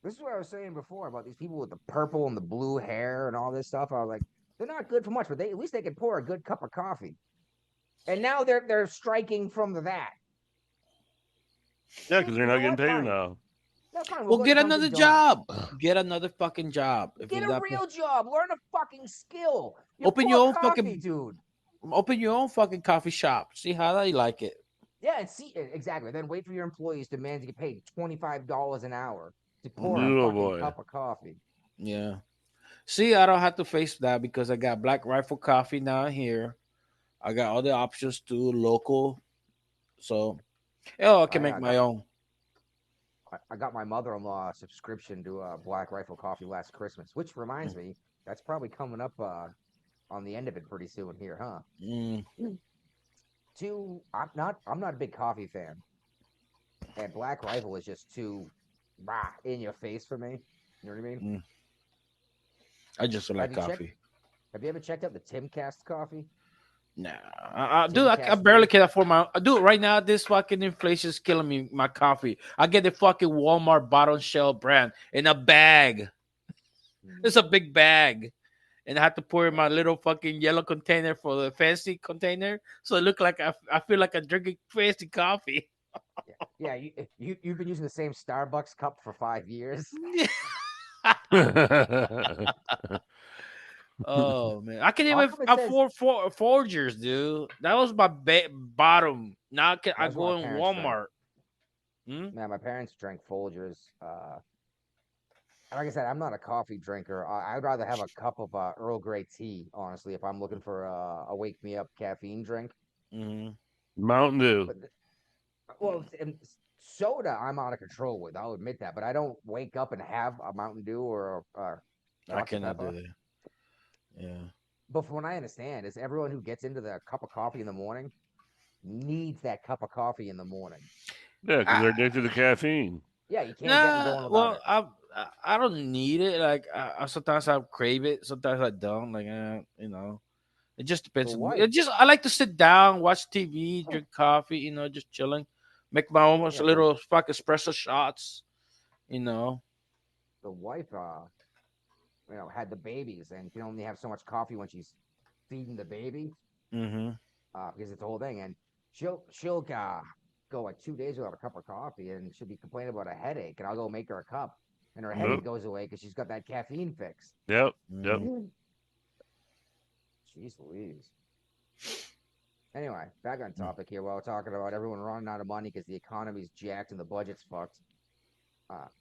This is what I was saying before about these people with the purple and the blue hair and all this stuff. I was like, they're not good for much, but at least they can pour a good cup of coffee. And now they're striking from that. Yeah, because they're not getting paid enough. Well, get another job. Get another fucking job. Get a real job. Learn a fucking skill. Open your own coffee, fucking dude. Open your own fucking coffee shop. See how they like it. Yeah, and see exactly. Then wait for your employees to demand to get paid $25 an hour to pour a Oh fucking boy. cup of coffee. Yeah. See, I don't have to face that because I got Black Rifle Coffee now here. I got other options too, local. So, I can make I my own. got my mother-in-law a subscription to Black Rifle Coffee last Christmas, which reminds me, that's probably coming up on the end of it pretty soon here, huh? Mm. I'm not a big coffee fan, and Black Rifle is just too in your face for me. You know what I mean? Mm. I just like coffee. Have you ever checked out the Timcast coffee? Nah, dude, I barely can afford my. Dude, right now this fucking inflation is killing me. My coffee, I get the fucking Walmart bottom shelf brand in a bag. It's a big bag, and I have to pour in my little fucking yellow container for the fancy container, so it look like I feel like I'm drinking fancy coffee. Yeah, you've been using the same Starbucks cup for 5 years. Oh man, I can't even afford Folgers, dude. That was my bottom. Now I go in Walmart. Man, my parents drank Folgers. Like I said, I'm not a coffee drinker. I'd rather have a cup of Earl Grey tea, honestly, if I'm looking for a wake me up caffeine drink. Mountain Dew. Well, soda, I'm out of control with. I'll admit that, but I don't wake up and have a Mountain Dew or I cannot do that. Yeah. But from what I understand, is everyone who gets into the cup of coffee in the morning needs that cup of coffee in the morning. Yeah, because they're addicted to caffeine. Yeah, you can't get going without it. I don't need it. Like I sometimes I crave it, sometimes I don't. Like it just depends. I like to sit down, watch TV, drink coffee. Just chilling, make my own little fucking espresso shots. The wife, had the babies and can only have so much coffee when she's feeding the baby. Because it's the whole thing, and she'll go like 2 days without a cup of coffee, and she'll be complaining about a headache, and I'll go make her a cup, and her headache goes away because she's got that caffeine fix. Yep. Jeez Louise. Anyway, back on topic here. While we're talking about everyone running out of money because the economy's jacked and the budget's fucked.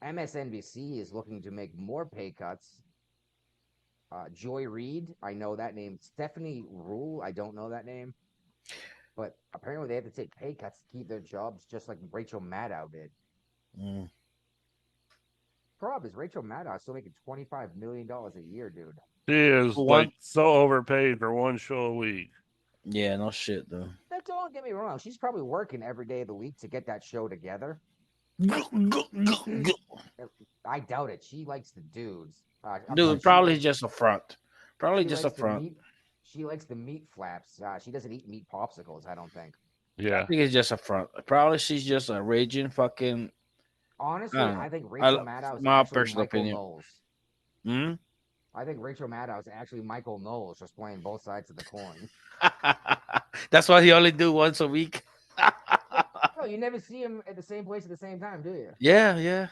MSNBC is looking to make more pay cuts. Joy Reid, I know that name. Stephanie Rule, I don't know that name. But apparently they have to take pay cuts to keep their jobs, just like Rachel Maddow did. Problem is, Rachel Maddow is still making $25 million a year, dude. She is so overpaid for one show a week. Yeah, no shit though. Don't get me wrong. She's probably working every day of the week to get that show together. I doubt it. She likes the dudes. Dude, probably just a front. Probably just a front. She likes the meat flaps. She doesn't eat meat popsicles, I don't think. Yeah. I think it's just a front. Probably she's just a raging fucking. Honestly, I think Rachel Maddow is my personal opinion. I think Rachel Maddow is actually Michael Knowles, just playing both sides of the coin. That's why he only do once a week. No, you never see him at the same place at the same time, do you? Yeah.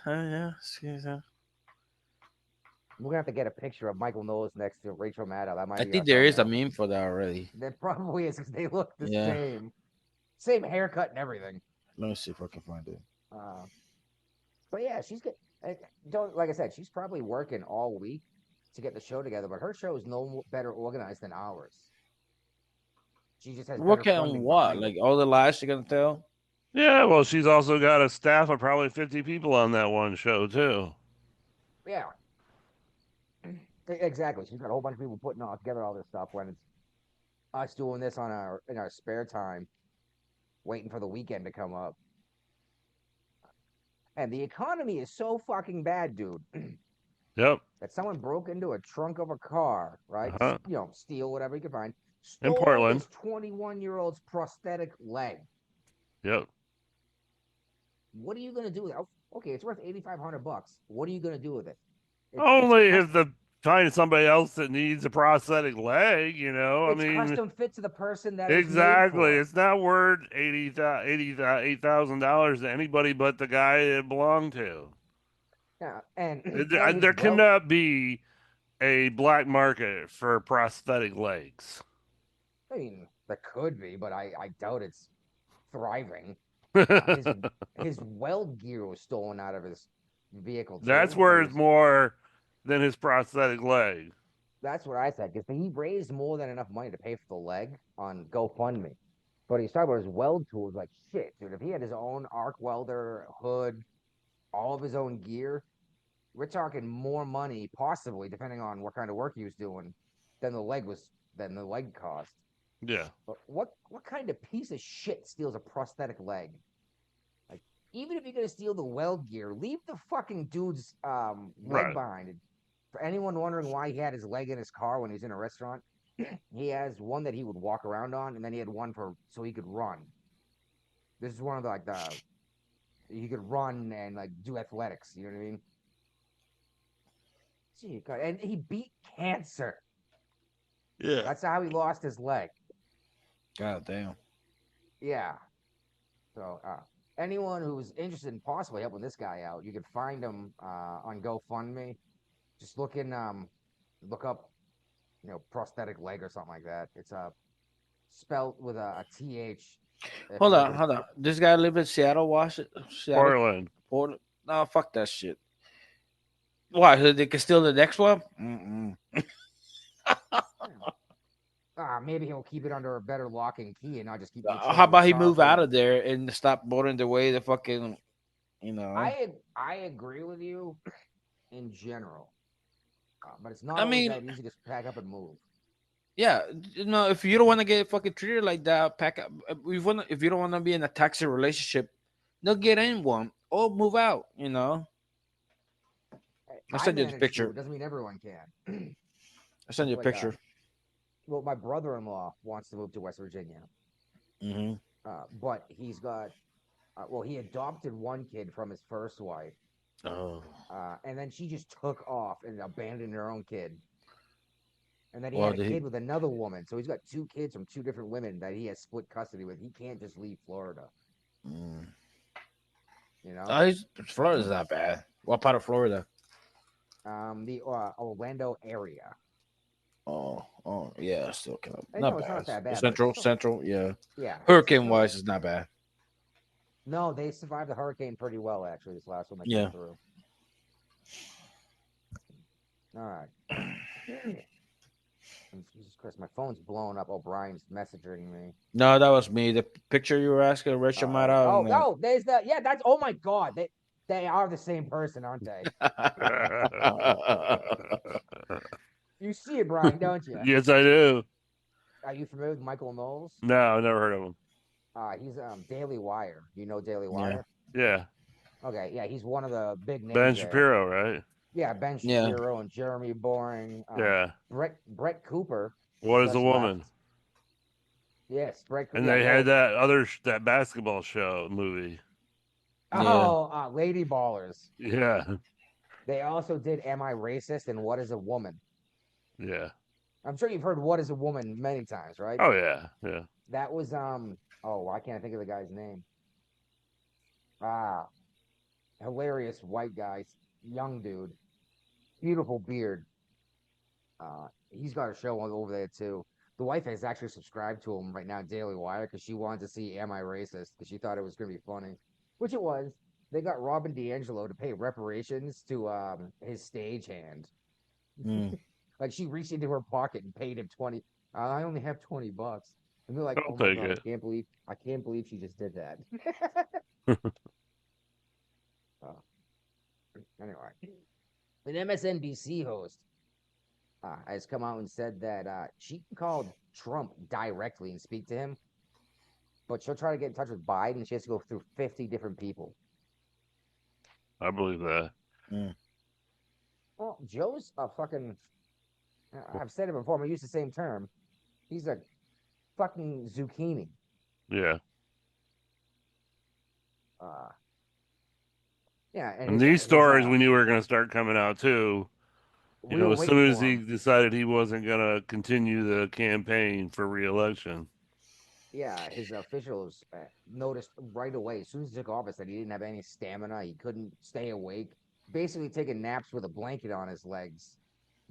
We're gonna have to get a picture of Michael Knowles next to Rachel Maddow. That might. I think there is a meme for that already. There probably is because they look the same haircut and everything. Let me see if I can find it. But yeah, she's good. Like I said, she's probably working all week to get the show together, but her show is no better organized than ours. She just has working on what? Like all the lies she's gonna tell? Yeah, well, she's also got a staff of probably 50 people on that one show too. Yeah, exactly. She's got a whole bunch of people putting together all this stuff when it's us doing this in our spare time, waiting for the weekend to come up. And the economy is so fucking bad, dude. Yep. That someone broke into a trunk of a car, right? Steal whatever you can find. In Portland. This 21-year-old's prosthetic leg. Yep. What are you gonna do with it? Okay, it's worth $8,500. What are you gonna do with it? Only if find somebody else that needs a prosthetic leg, It's custom fit to the person that exactly. It's not worth $8,000 to anybody but the guy it belonged to. Yeah, and there cannot be a black market for prosthetic legs. I mean, that could be, but I doubt it's thriving. His weld gear was stolen out of his vehicle That's too. Like worth his, more than his prosthetic leg. that's what I said because he raised more than enough money to pay for the leg on GoFundMe. But he's talking about his weld tools. Like shit, dude. If he had his own arc welder, hood, all of his own gear, we're talking more money, possibly, depending on what kind of work he was doing, than the leg cost. Yeah. But what kind of piece of shit steals a prosthetic leg? Like, even if you're gonna steal the weld gear, leave the fucking dude's leg Right. behind. For anyone wondering why he had his leg in his car when he's in a restaurant, he has one that he would walk around on, and then he had one for so he could run. This is one of the like the he could run and like do athletics. You know what I mean? Gee, God, and he beat cancer. Yeah. That's how he lost his leg. God damn. Yeah. So anyone who's interested in possibly helping this guy out, you can find him on GoFundMe. Just look up, prosthetic leg or something like that. It's spelled with a TH. Hold on. This guy live in Seattle, Washington. Seattle, Portland. Portland. No, fuck that shit. Why? So they can steal the next one? Mm-mm. Maybe he'll keep it under a better lock and key and not just keep it. How about he move out of there and stop boarding the way the fucking, I agree with you in general, but it's not I always mean, that easy to pack up and move. yeah, if you don't want to get fucking treated like that, pack up. If you don't want to be in a toxic relationship, no, get in one or move out. I'll I send you the managed picture. to. It doesn't mean everyone can. I'll send you a Like, picture. well, my brother-in-law wants to move to West Virginia, Mm-hmm. but he's got. He adopted one kid from his first wife, Oh, and then she just took off and abandoned her own kid. And then he well, had a kid with another woman, so he's got two kids from two different women that he has split custody with. He can't just leave Florida. mm. You know, Florida's not bad. What part of Florida? the Orlando area. Oh, yeah, still kind of I not know it's bad. not that bad. Central, yeah. Yeah. Hurricane wise, it's not bad. No, they survived the hurricane pretty well actually. This last one that Yeah. came through. All right. Jesus Christ, my phone's blowing up. Oh, Brian's messaging me. No, that was me. The picture you were asking, Rachel Mata. No, there's the that's. Oh my God, they are the same person, aren't they? You see it, Brian, don't you? Yes, I do. Are you familiar with Michael Knowles? No, I've never heard of him. He's Daily Wire. You know Daily Yeah. Wire? Yeah. Okay, yeah, he's one of the big names. Ben there. Shapiro, right? Yeah, Ben Yeah. Shapiro and Jeremy Boring. Yeah. Brett Cooper. What is just a woman? left. Yes, Brett Cooper. And they had that basketball show movie. Oh, Lady Ballers. Yeah. They also did Am I Racist and What is a Woman? Yeah. I'm sure you've heard What is a Woman many times, right? Oh yeah. Yeah. That was why can't I think of the guy's name? Hilarious white guy, young dude, beautiful beard. He's got a show over there too. The wife has actually subscribed to him right now, Daily Wire, because she wanted to see Am I Racist? Because she thought it was going to be funny, which it was. They got Robin DiAngelo to pay reparations to his stagehand. Mm. Like she reached into her pocket and paid him 20. I only have $20, and they're like, I'll "Oh my take God, it. I can't believe she just did that." Anyway, an MSNBC host has come out and said that she can call Trump directly and speak to him, but she'll try to get in touch with Biden. She has to go through 50 different people. I believe that. Mm. Well, Joe's a fucking. I've said it before. I use the same term. He's a fucking zucchini. Yeah. Yeah, And these stories we knew were going to start coming out too. As soon as he decided he wasn't going to continue the campaign for re-election. Yeah, his officials noticed right away, as soon as he took office, that he didn't have any stamina. He couldn't stay awake. Basically taking naps with a blanket on his legs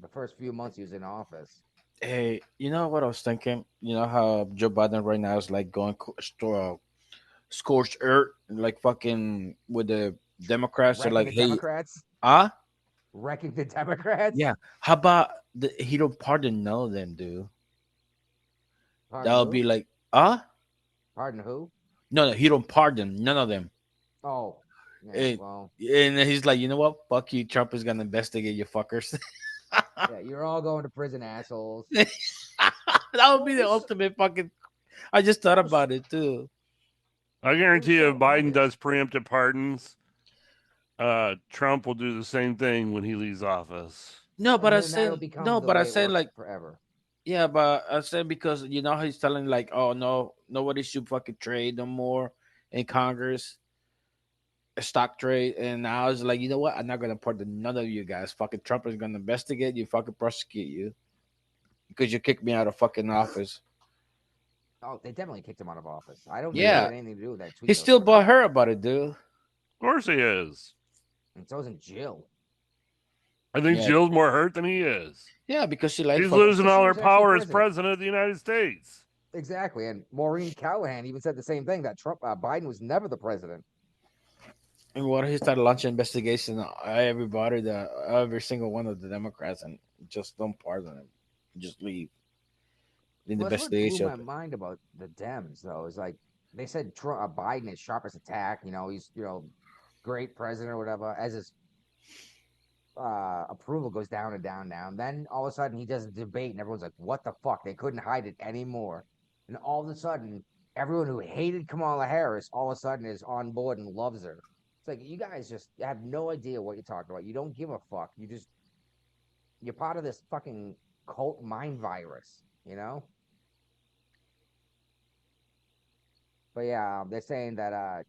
the first few months he was in office. Hey, you know what I was thinking? You know how Joe Biden right now is like going scorched earth, like fucking with the Democrats are Wrecking like, the hey, Democrats. ah, Wrecking the Democrats. yeah. How about he don't pardon none of them, dude? Pardon That would be who? like, Pardon who? no, he don't pardon none of them. Oh, yeah. And, Well, and then he's like, you know what? Fuck you. Trump is gonna investigate you fuckers. yeah. You're all going to prison, assholes. That would be the It's ultimate fucking. I just thought was about it too. I it was guarantee you, if so Biden obvious. does preemptive pardons, Trump will do the same thing when he leaves office. No, but And I then that'll said become no, the but I way it said works like forever. yeah, but I said because you know he's telling like, oh no, nobody should fucking trade no more in Congress, a stock trade, and I was like, you know what? I'm not gonna pardon none of you guys. Fucking Trump is gonna investigate you, fucking prosecute you because you kicked me out of fucking office. Oh, they definitely kicked him out of office. I don't think he Yeah, Yeah, had anything to do with that he tweet though, still Trevor. bought her about it, dude. of course he is. And so isn't Jill. I think Yeah, Jill's more hurt than he is. yeah, because she like She's fuck. losing Because she all her was actually power as president. president of the United States. Exactly. And Maureen Callahan even said the same thing that Biden was never the president. And what he started launching investigation on everybody, every single one of the Democrats, and just don't pardon him, just leave. The Well, that's what blew investigation my open. mind about the Dems, though. Is like they said Biden is sharpest attack. He's great president or whatever. As his approval goes down and down and down, then all of a sudden he does a debate, and everyone's like, "What the fuck?" They couldn't hide it anymore. And all of a sudden, everyone who hated Kamala Harris all of a sudden is on board and loves her. It's like you guys just have no idea what you're talking about. You don't give a fuck. You're part of this fucking cult mind virus. But yeah, they're saying that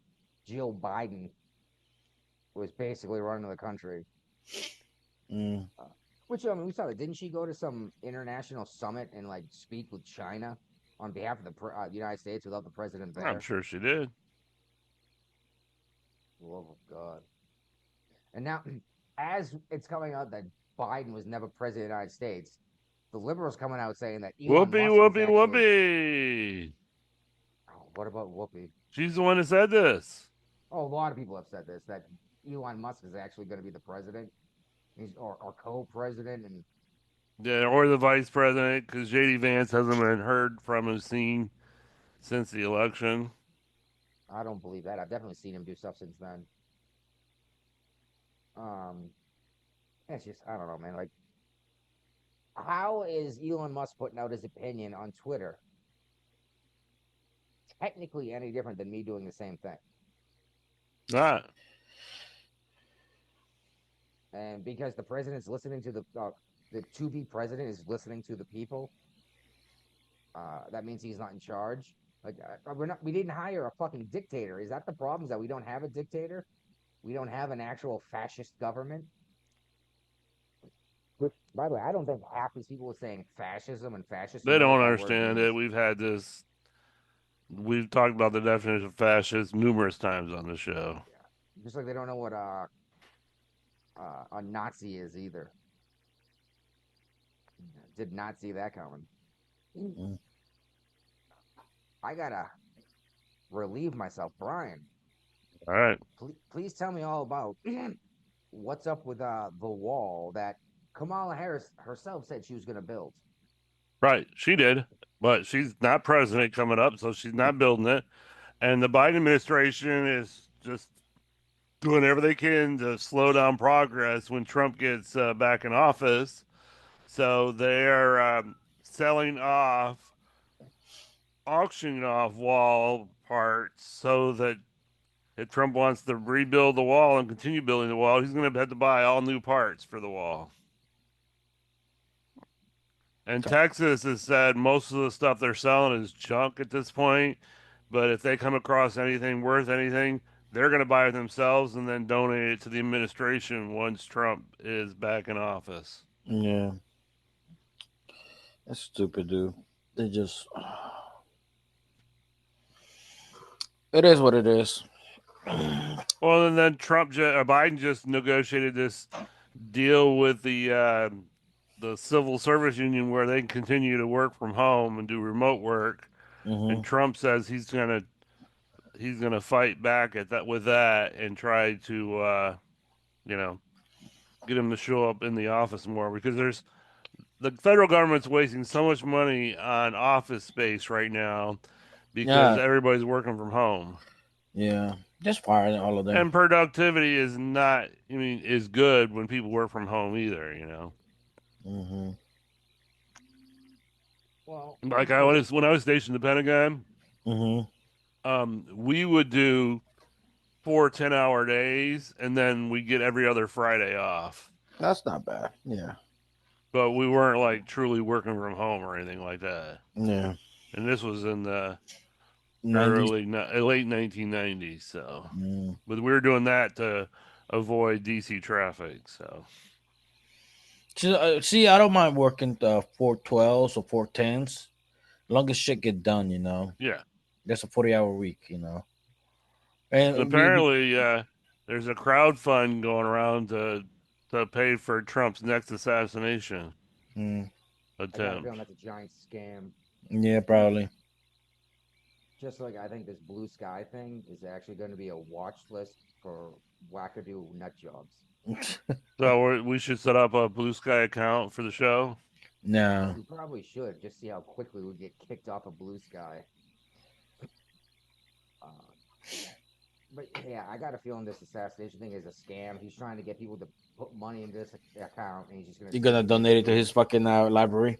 Jill Biden was basically running the country. Mm. Which I mean, we saw that. Didn't she go to some international summit and like speak with China on behalf of the United States without the president I'm there? sure she did. Love of God. And now, as it's coming out that Biden was never president of the United States, the liberals coming out saying that Elon Whoopee, Musk is whoopee, actually. whoopee. Oh, what about Whoopi? She's the one that said this. Oh, a lot of people have said this that Elon Musk is actually going to be the president. He's or co-president, and Yeah, or the vice president, because JD Vance hasn't been heard from or seen since the election. I don't believe that. I've definitely seen him do stuff since then. Um, it's just I don't know, man. Like, how is Elon Musk putting out his opinion on Twitter technically any different than me doing the same thing? Not. And because the president's listening to the to be president is listening to the people, that means he's not in charge. Like we didn't hire a fucking dictator. Is that the problem? Is that we don't have a dictator? We don't have an actual fascist government. Which, by the way, I don't think half these people are saying fascism and fascist They know what don't that word understand it. means. We've talked about the definition of fascist numerous times on the show. Yeah. Just like they don't know what a Nazi is either. Did not see that coming. Mm. I gotta relieve myself, Brian. All right. Please tell me all about what's up with the wall that Kamala Harris herself said she was going to build. Right. She did, but she's not president coming up, so she's not building it. And the Biden administration is just doing whatever they can to slow down progress when Trump gets back in office. So they're selling off, auctioning off wall parts so that if Trump wants to rebuild the wall and continue building the wall, he's going to have to buy all new parts for the wall. And Texas has said most of the stuff they're selling is junk at this point. But if they come across anything worth anything, they're going to buy it themselves and then donate it to the administration once Trump is back in office. Yeah, that's stupid, dude. They just. It is what it is. Well, and then Biden just negotiated this deal with the the civil service union where they can continue to work from home and do remote work. Mm-hmm. And Trump says he's gonna fight back at that with that and try to you know get him to show up in the office more because the federal government's wasting so much money on office space right now because Yeah, everybody's working from home. yeah. Just fire all of them. And productivity is not, I mean, is good when people work from home either. Mm-hmm. Well, Like when I was stationed at the Pentagon, Mm-hmm. we would do 4 10-hour days, and then we get every other Friday off. That's not bad. Yeah. But we weren't like truly working from home or anything like that. Yeah. And this was in the 90s. late 1990s. So, Mm. but we were doing that to avoid DC traffic. So, See, I don't mind working 412s or 410s. Long as shit get done, yeah. That's a 40-hour week, And And apparently, there's a crowd fund going around to pay for Trump's next assassination mm, I got a feeling attempt. that's a giant scam. yeah, probably. Just like I think this blue sky thing is actually going to be a watch list for wackadoo nut jobs. So we should set up a Blue Sky account for the show. No. We probably should just see how quickly we get kicked off of blue sky. Uh, but yeah, I got a feeling this assassination thing is a scam. He's trying to get people to put money into this account, and he's just going to. You're gonna donate it to his fucking library.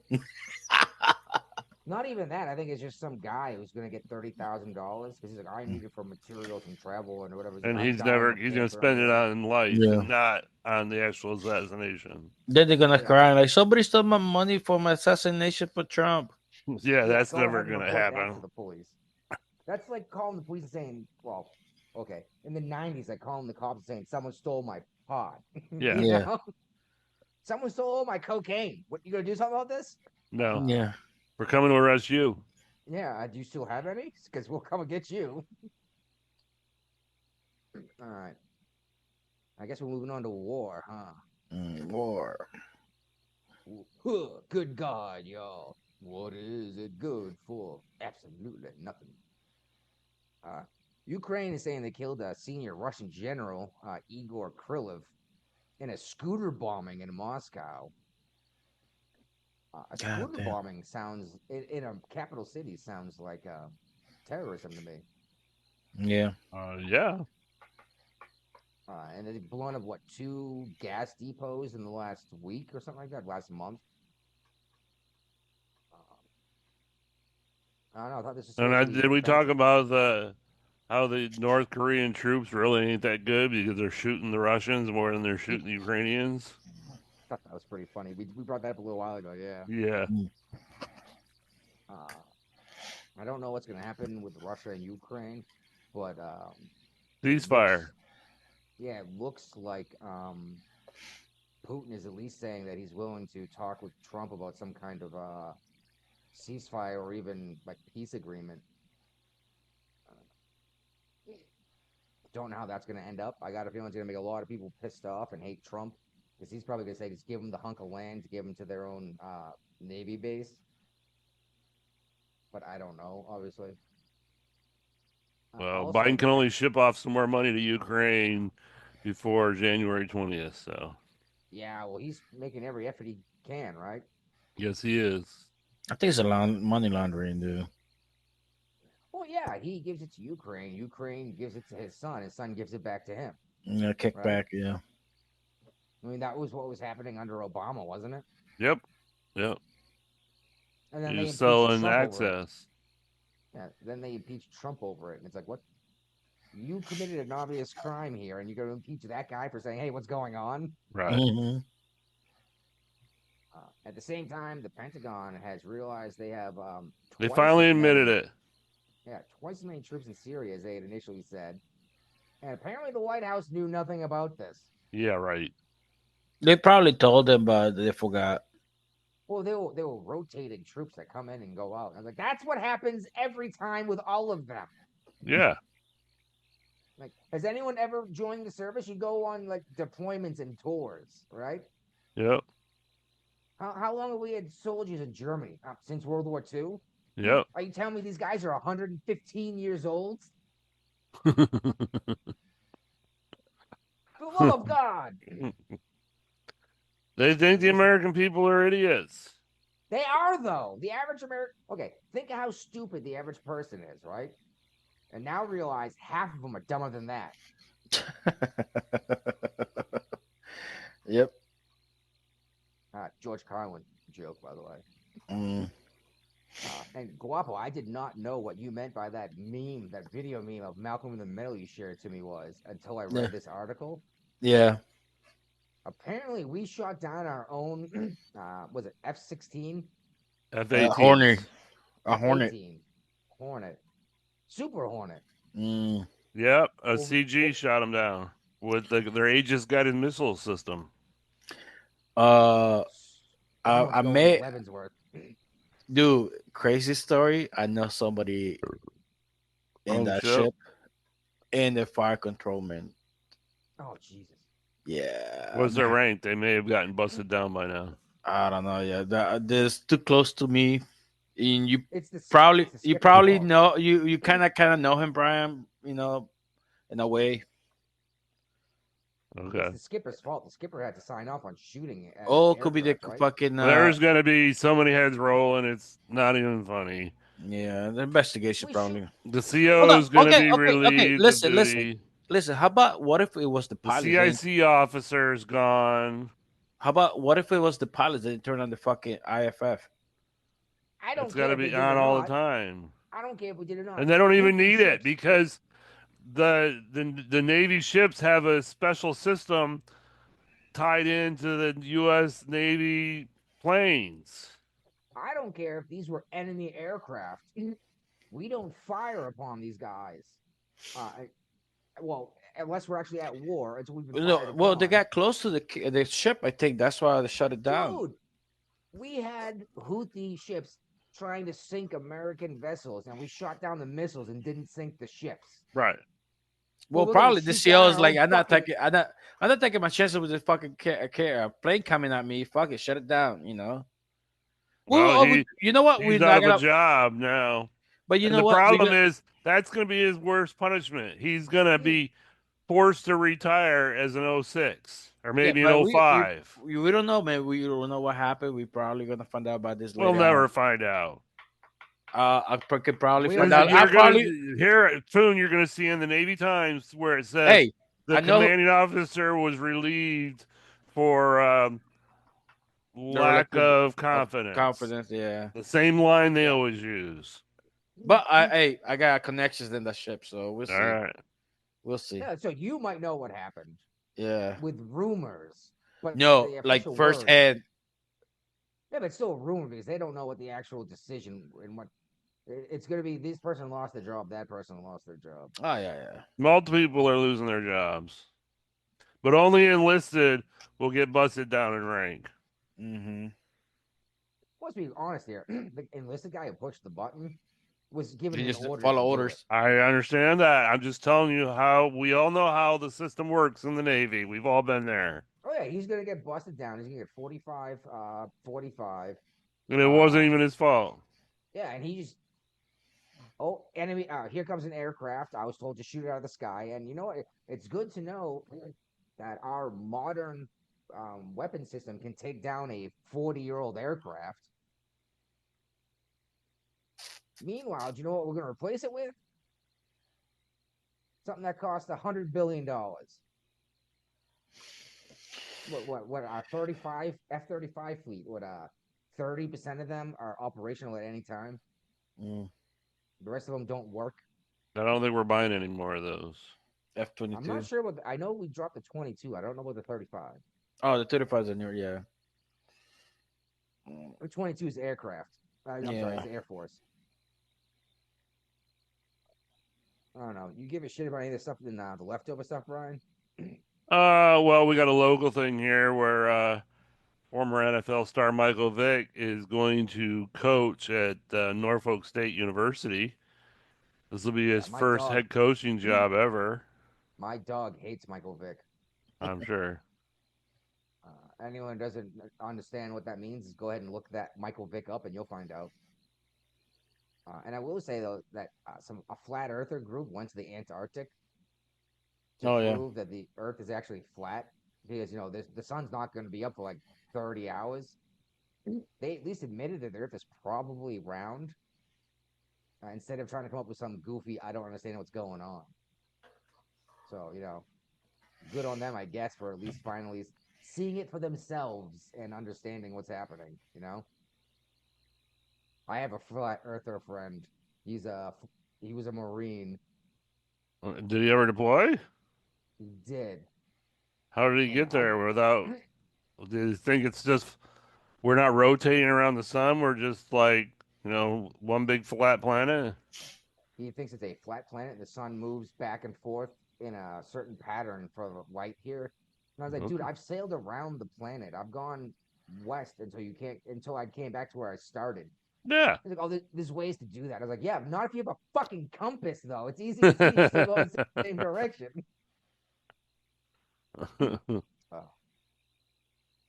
Not even that. I think it's just some guy who's going to get $30,000 because he's like, I need it for materials and travel and whatever. And I'm he's dying of going to cancer spend it anyway. on life Yeah. and not on the actual assassination. Then they're gonna Yeah. cry like somebody stole my money for my assassination for Trump. Yeah, that's go never ahead and going to report that happen. to the police. That's like calling the police and saying, well, okay, in the 90s, like calling the cops and saying, someone stole my pod. Yeah. You Yeah. know? Someone stole all my cocaine. What, you going to do something about this? No, Yeah. we're coming to arrest you. Yeah, do you still have any? Because we'll come and get you. All right. I guess we're moving on to war, huh? War. Huh, good God, y'all. What is it good for? Absolutely nothing. Ukraine is saying they killed a senior Russian general, Igor Krylov, in a scooter bombing in Moscow. A God scooter damn. bombing sounds, in a capital city, sounds like terrorism to me. Yeah. Yeah. And they blew up, what, 2 gas depots in the last week or something like that, last month. I don't know. I thought this was supposed to be Did we talk defensive. about how the North Korean troops really ain't that good because they're shooting the Russians more than they're shooting the Ukrainians? I thought that was pretty funny. We brought that up a little while ago, yeah. Yeah. I don't know what's going to happen with Russia and Ukraine, but Ceasefire. it looks like Putin is at least saying that he's willing to talk with Trump about some kind of ceasefire or even like peace agreement. Don't know how that's going to end up. I got a feeling it's going to make a lot of people pissed off and hate Trump because he's probably going to say just give them the hunk of land to give them to their own Navy base. But I don't know, obviously. Well, Also, Biden can only ship off some more money to Ukraine before January 20th. So, yeah, well, he's making every effort he can, right? yes, he is. I think it's a money laundering, dude. Well, yeah, he gives it to Ukraine. Ukraine gives it to his son gives it back to him. Yeah, kickback. Right. Yeah. I mean, that was what was happening under Obama, wasn't it? Yep. Yep. And then He they was impeached selling Trump over it. access. Yeah, then they impeached Trump over it, and it's like, what? You committed an obvious crime here, and you're going to impeach that guy for saying, "Hey, what's going on?" Right. Mm-hmm. At the same time, the Pentagon has realized they have They twice finally as admitted many- it. Yeah, twice as many troops in Syria as they had initially said, and apparently the White House knew nothing about this. Yeah, right. They probably told them, but they forgot. Well, they were rotating troops that come in and go out. I was like, that's what happens every time with all of them. Yeah. Like, has anyone ever joined the service? You go on like deployments and tours, right? Yep. How long have we had soldiers in Germany? Since World War II? Yep. Are you telling me these guys are 115 years old? For the love of God! They think the American people are idiots. They are, though. The average American. Okay, think of how stupid the average person is, right? And now realize half of them are dumber than that. Yep. George Carlin joke, by the way. Mm. And Guapo, I did not know what you meant by that meme, that video meme of Malcolm in the Middle you shared to me was until I read this article. Yeah. Apparently, we shot down our own, was it F-16? F-18. Hornet. A Hornet. F-18. Hornet. Super Hornet. Mm. Yep, a CG shot them down with their Aegis guided missile system. I may, Leavenworth. dude, crazy story. I know somebody in that ship in the fire control, man. Oh, Jesus. Yeah. What's their rank? They may have gotten busted down by now. I don't know. Yeah, that's too close to me. And you it's probably the you skipper's probably fault. know you kind of know him, Brian. You know, in a way. Okay. It's the skipper's fault. The skipper had to sign off on shooting it. Oh, could be the right? fucking. There's gonna be so many heads rolling. It's not even funny. Yeah, the investigation probably. The CO is gonna be relieved Listen, of duty. listen. How about what if it was the The pilot? CIC officer's gone. How about what if it was the pilot that turned on the fucking IFF? I don't. It's got to be on all the time. I don't care if we did it or not. And they don't even need it because the Navy ships have a special system tied into the U.S. Navy planes. I don't care if these were enemy aircraft. We don't fire upon these guys. Well, unless we're actually at war, until we've been fired well, upon. they got close to the ship. I think that's why they shut it down. Dude, we had Houthi ships trying to sink American vessels, and we shot down the missiles and didn't sink the ships. Right. Well, probably the CO is like, I'm not taking my chances with this fucking plane coming at me. Fuck it, shut it down. You know. Well, you know what? He's out of a job now. But you know the what? problem is that's going to be his worst punishment. He's going to be forced to retire as an 06 or maybe an 05. We don't know, man. We don't know what happened. We're probably going to find out about this later. We'll never find out. I could probably find out. Here soon you're going to see in the Navy Times where it says the commanding officer was relieved for lack of confidence. Confidence, yeah. The same line they always use. But I got connections in that ship, so we'll see. All right. We'll see. Yeah, so you might know what happened. Yeah. With rumors. But no, like firsthand. Yeah, but it's still a rumor because they don't know what the actual decision and what it's going to be. This person lost their job. That person lost their job. Oh, yeah. Multiple people are losing their jobs. But only enlisted will get busted down in rank. Mm-hmm. Let's be honest here. The enlisted guy who pushed the button was given an order. Follow orders. I understand that. I'm just telling you how we all know how the system works in the Navy. We've all been there. Oh yeah, he's gonna get busted down. He's gonna get 45. And it wasn't even his fault. Yeah, and he just enemy. Here comes an aircraft. I was told to shoot it out of the sky, and you know what? It's good to know that our modern weapon system can take down a 40-year-old aircraft. Meanwhile, do you know what we're going to replace it with? Something that costs $100 billion. What our 35 F-35 fleet? 30% of them are operational at any time. The rest of them don't work. I don't think we're buying any more of those. F-22. I'm not sure what. I know we dropped the 22. I don't know about the 35. Oh, the 35 is in here, yeah. The 22 is aircraft. I'm sorry, it's the Air Force. I don't know. You give a shit about any of this stuff than the leftover stuff, Brian? Well, we got a local thing here where former NFL star Michael Vick is going to coach at Norfolk State University. This will be his first head coaching job ever. My dog hates Michael Vick. I'm sure. anyone doesn't understand what that means, go ahead and look that Michael Vick up, and you'll find out. And I will say though that a flat earther group went to the Antarctic to prove that the Earth is actually flat, because the sun's not going to be up for like 30 hours. They at least admitted that the Earth is probably round, instead of trying to come up with some goofy, I don't understand what's going on. So good on them, I guess, for at least finally seeing it for themselves and understanding what's happening. I have a flat earther friend. He was a Marine. Did he ever deploy? He did. How did he get there without? Do you think it's just we're not rotating around the sun? We're just like one big flat planet. He thinks it's a flat planet. The sun moves back and forth in a certain pattern for the light here. And I was like, dude, I've sailed around the planet. I've gone west until I came back to where I started. Yeah. He's like, oh, there's ways to do that. I was like, yeah, not if you have a fucking compass, though. It's easy to see if you still go in the same direction. I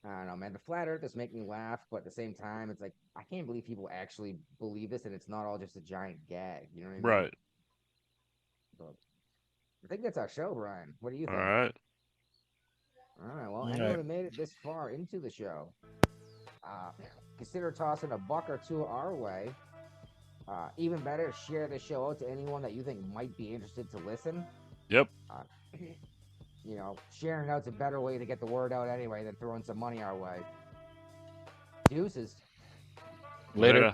don't know, man. The flat earthers make me laugh, but at the same time, it's like, I can't believe people actually believe this, and it's not all just a giant gag. You know what I mean? Right. But I think that's our show, Brian. What do you think? All right. All right. Well, anyone who made it this far into the show, consider tossing $1 or $2 our way. Even better, share the show out to anyone that you think might be interested to listen. Yep. Sharing out's a better way to get the word out anyway than throwing some money our way. Deuces. Later.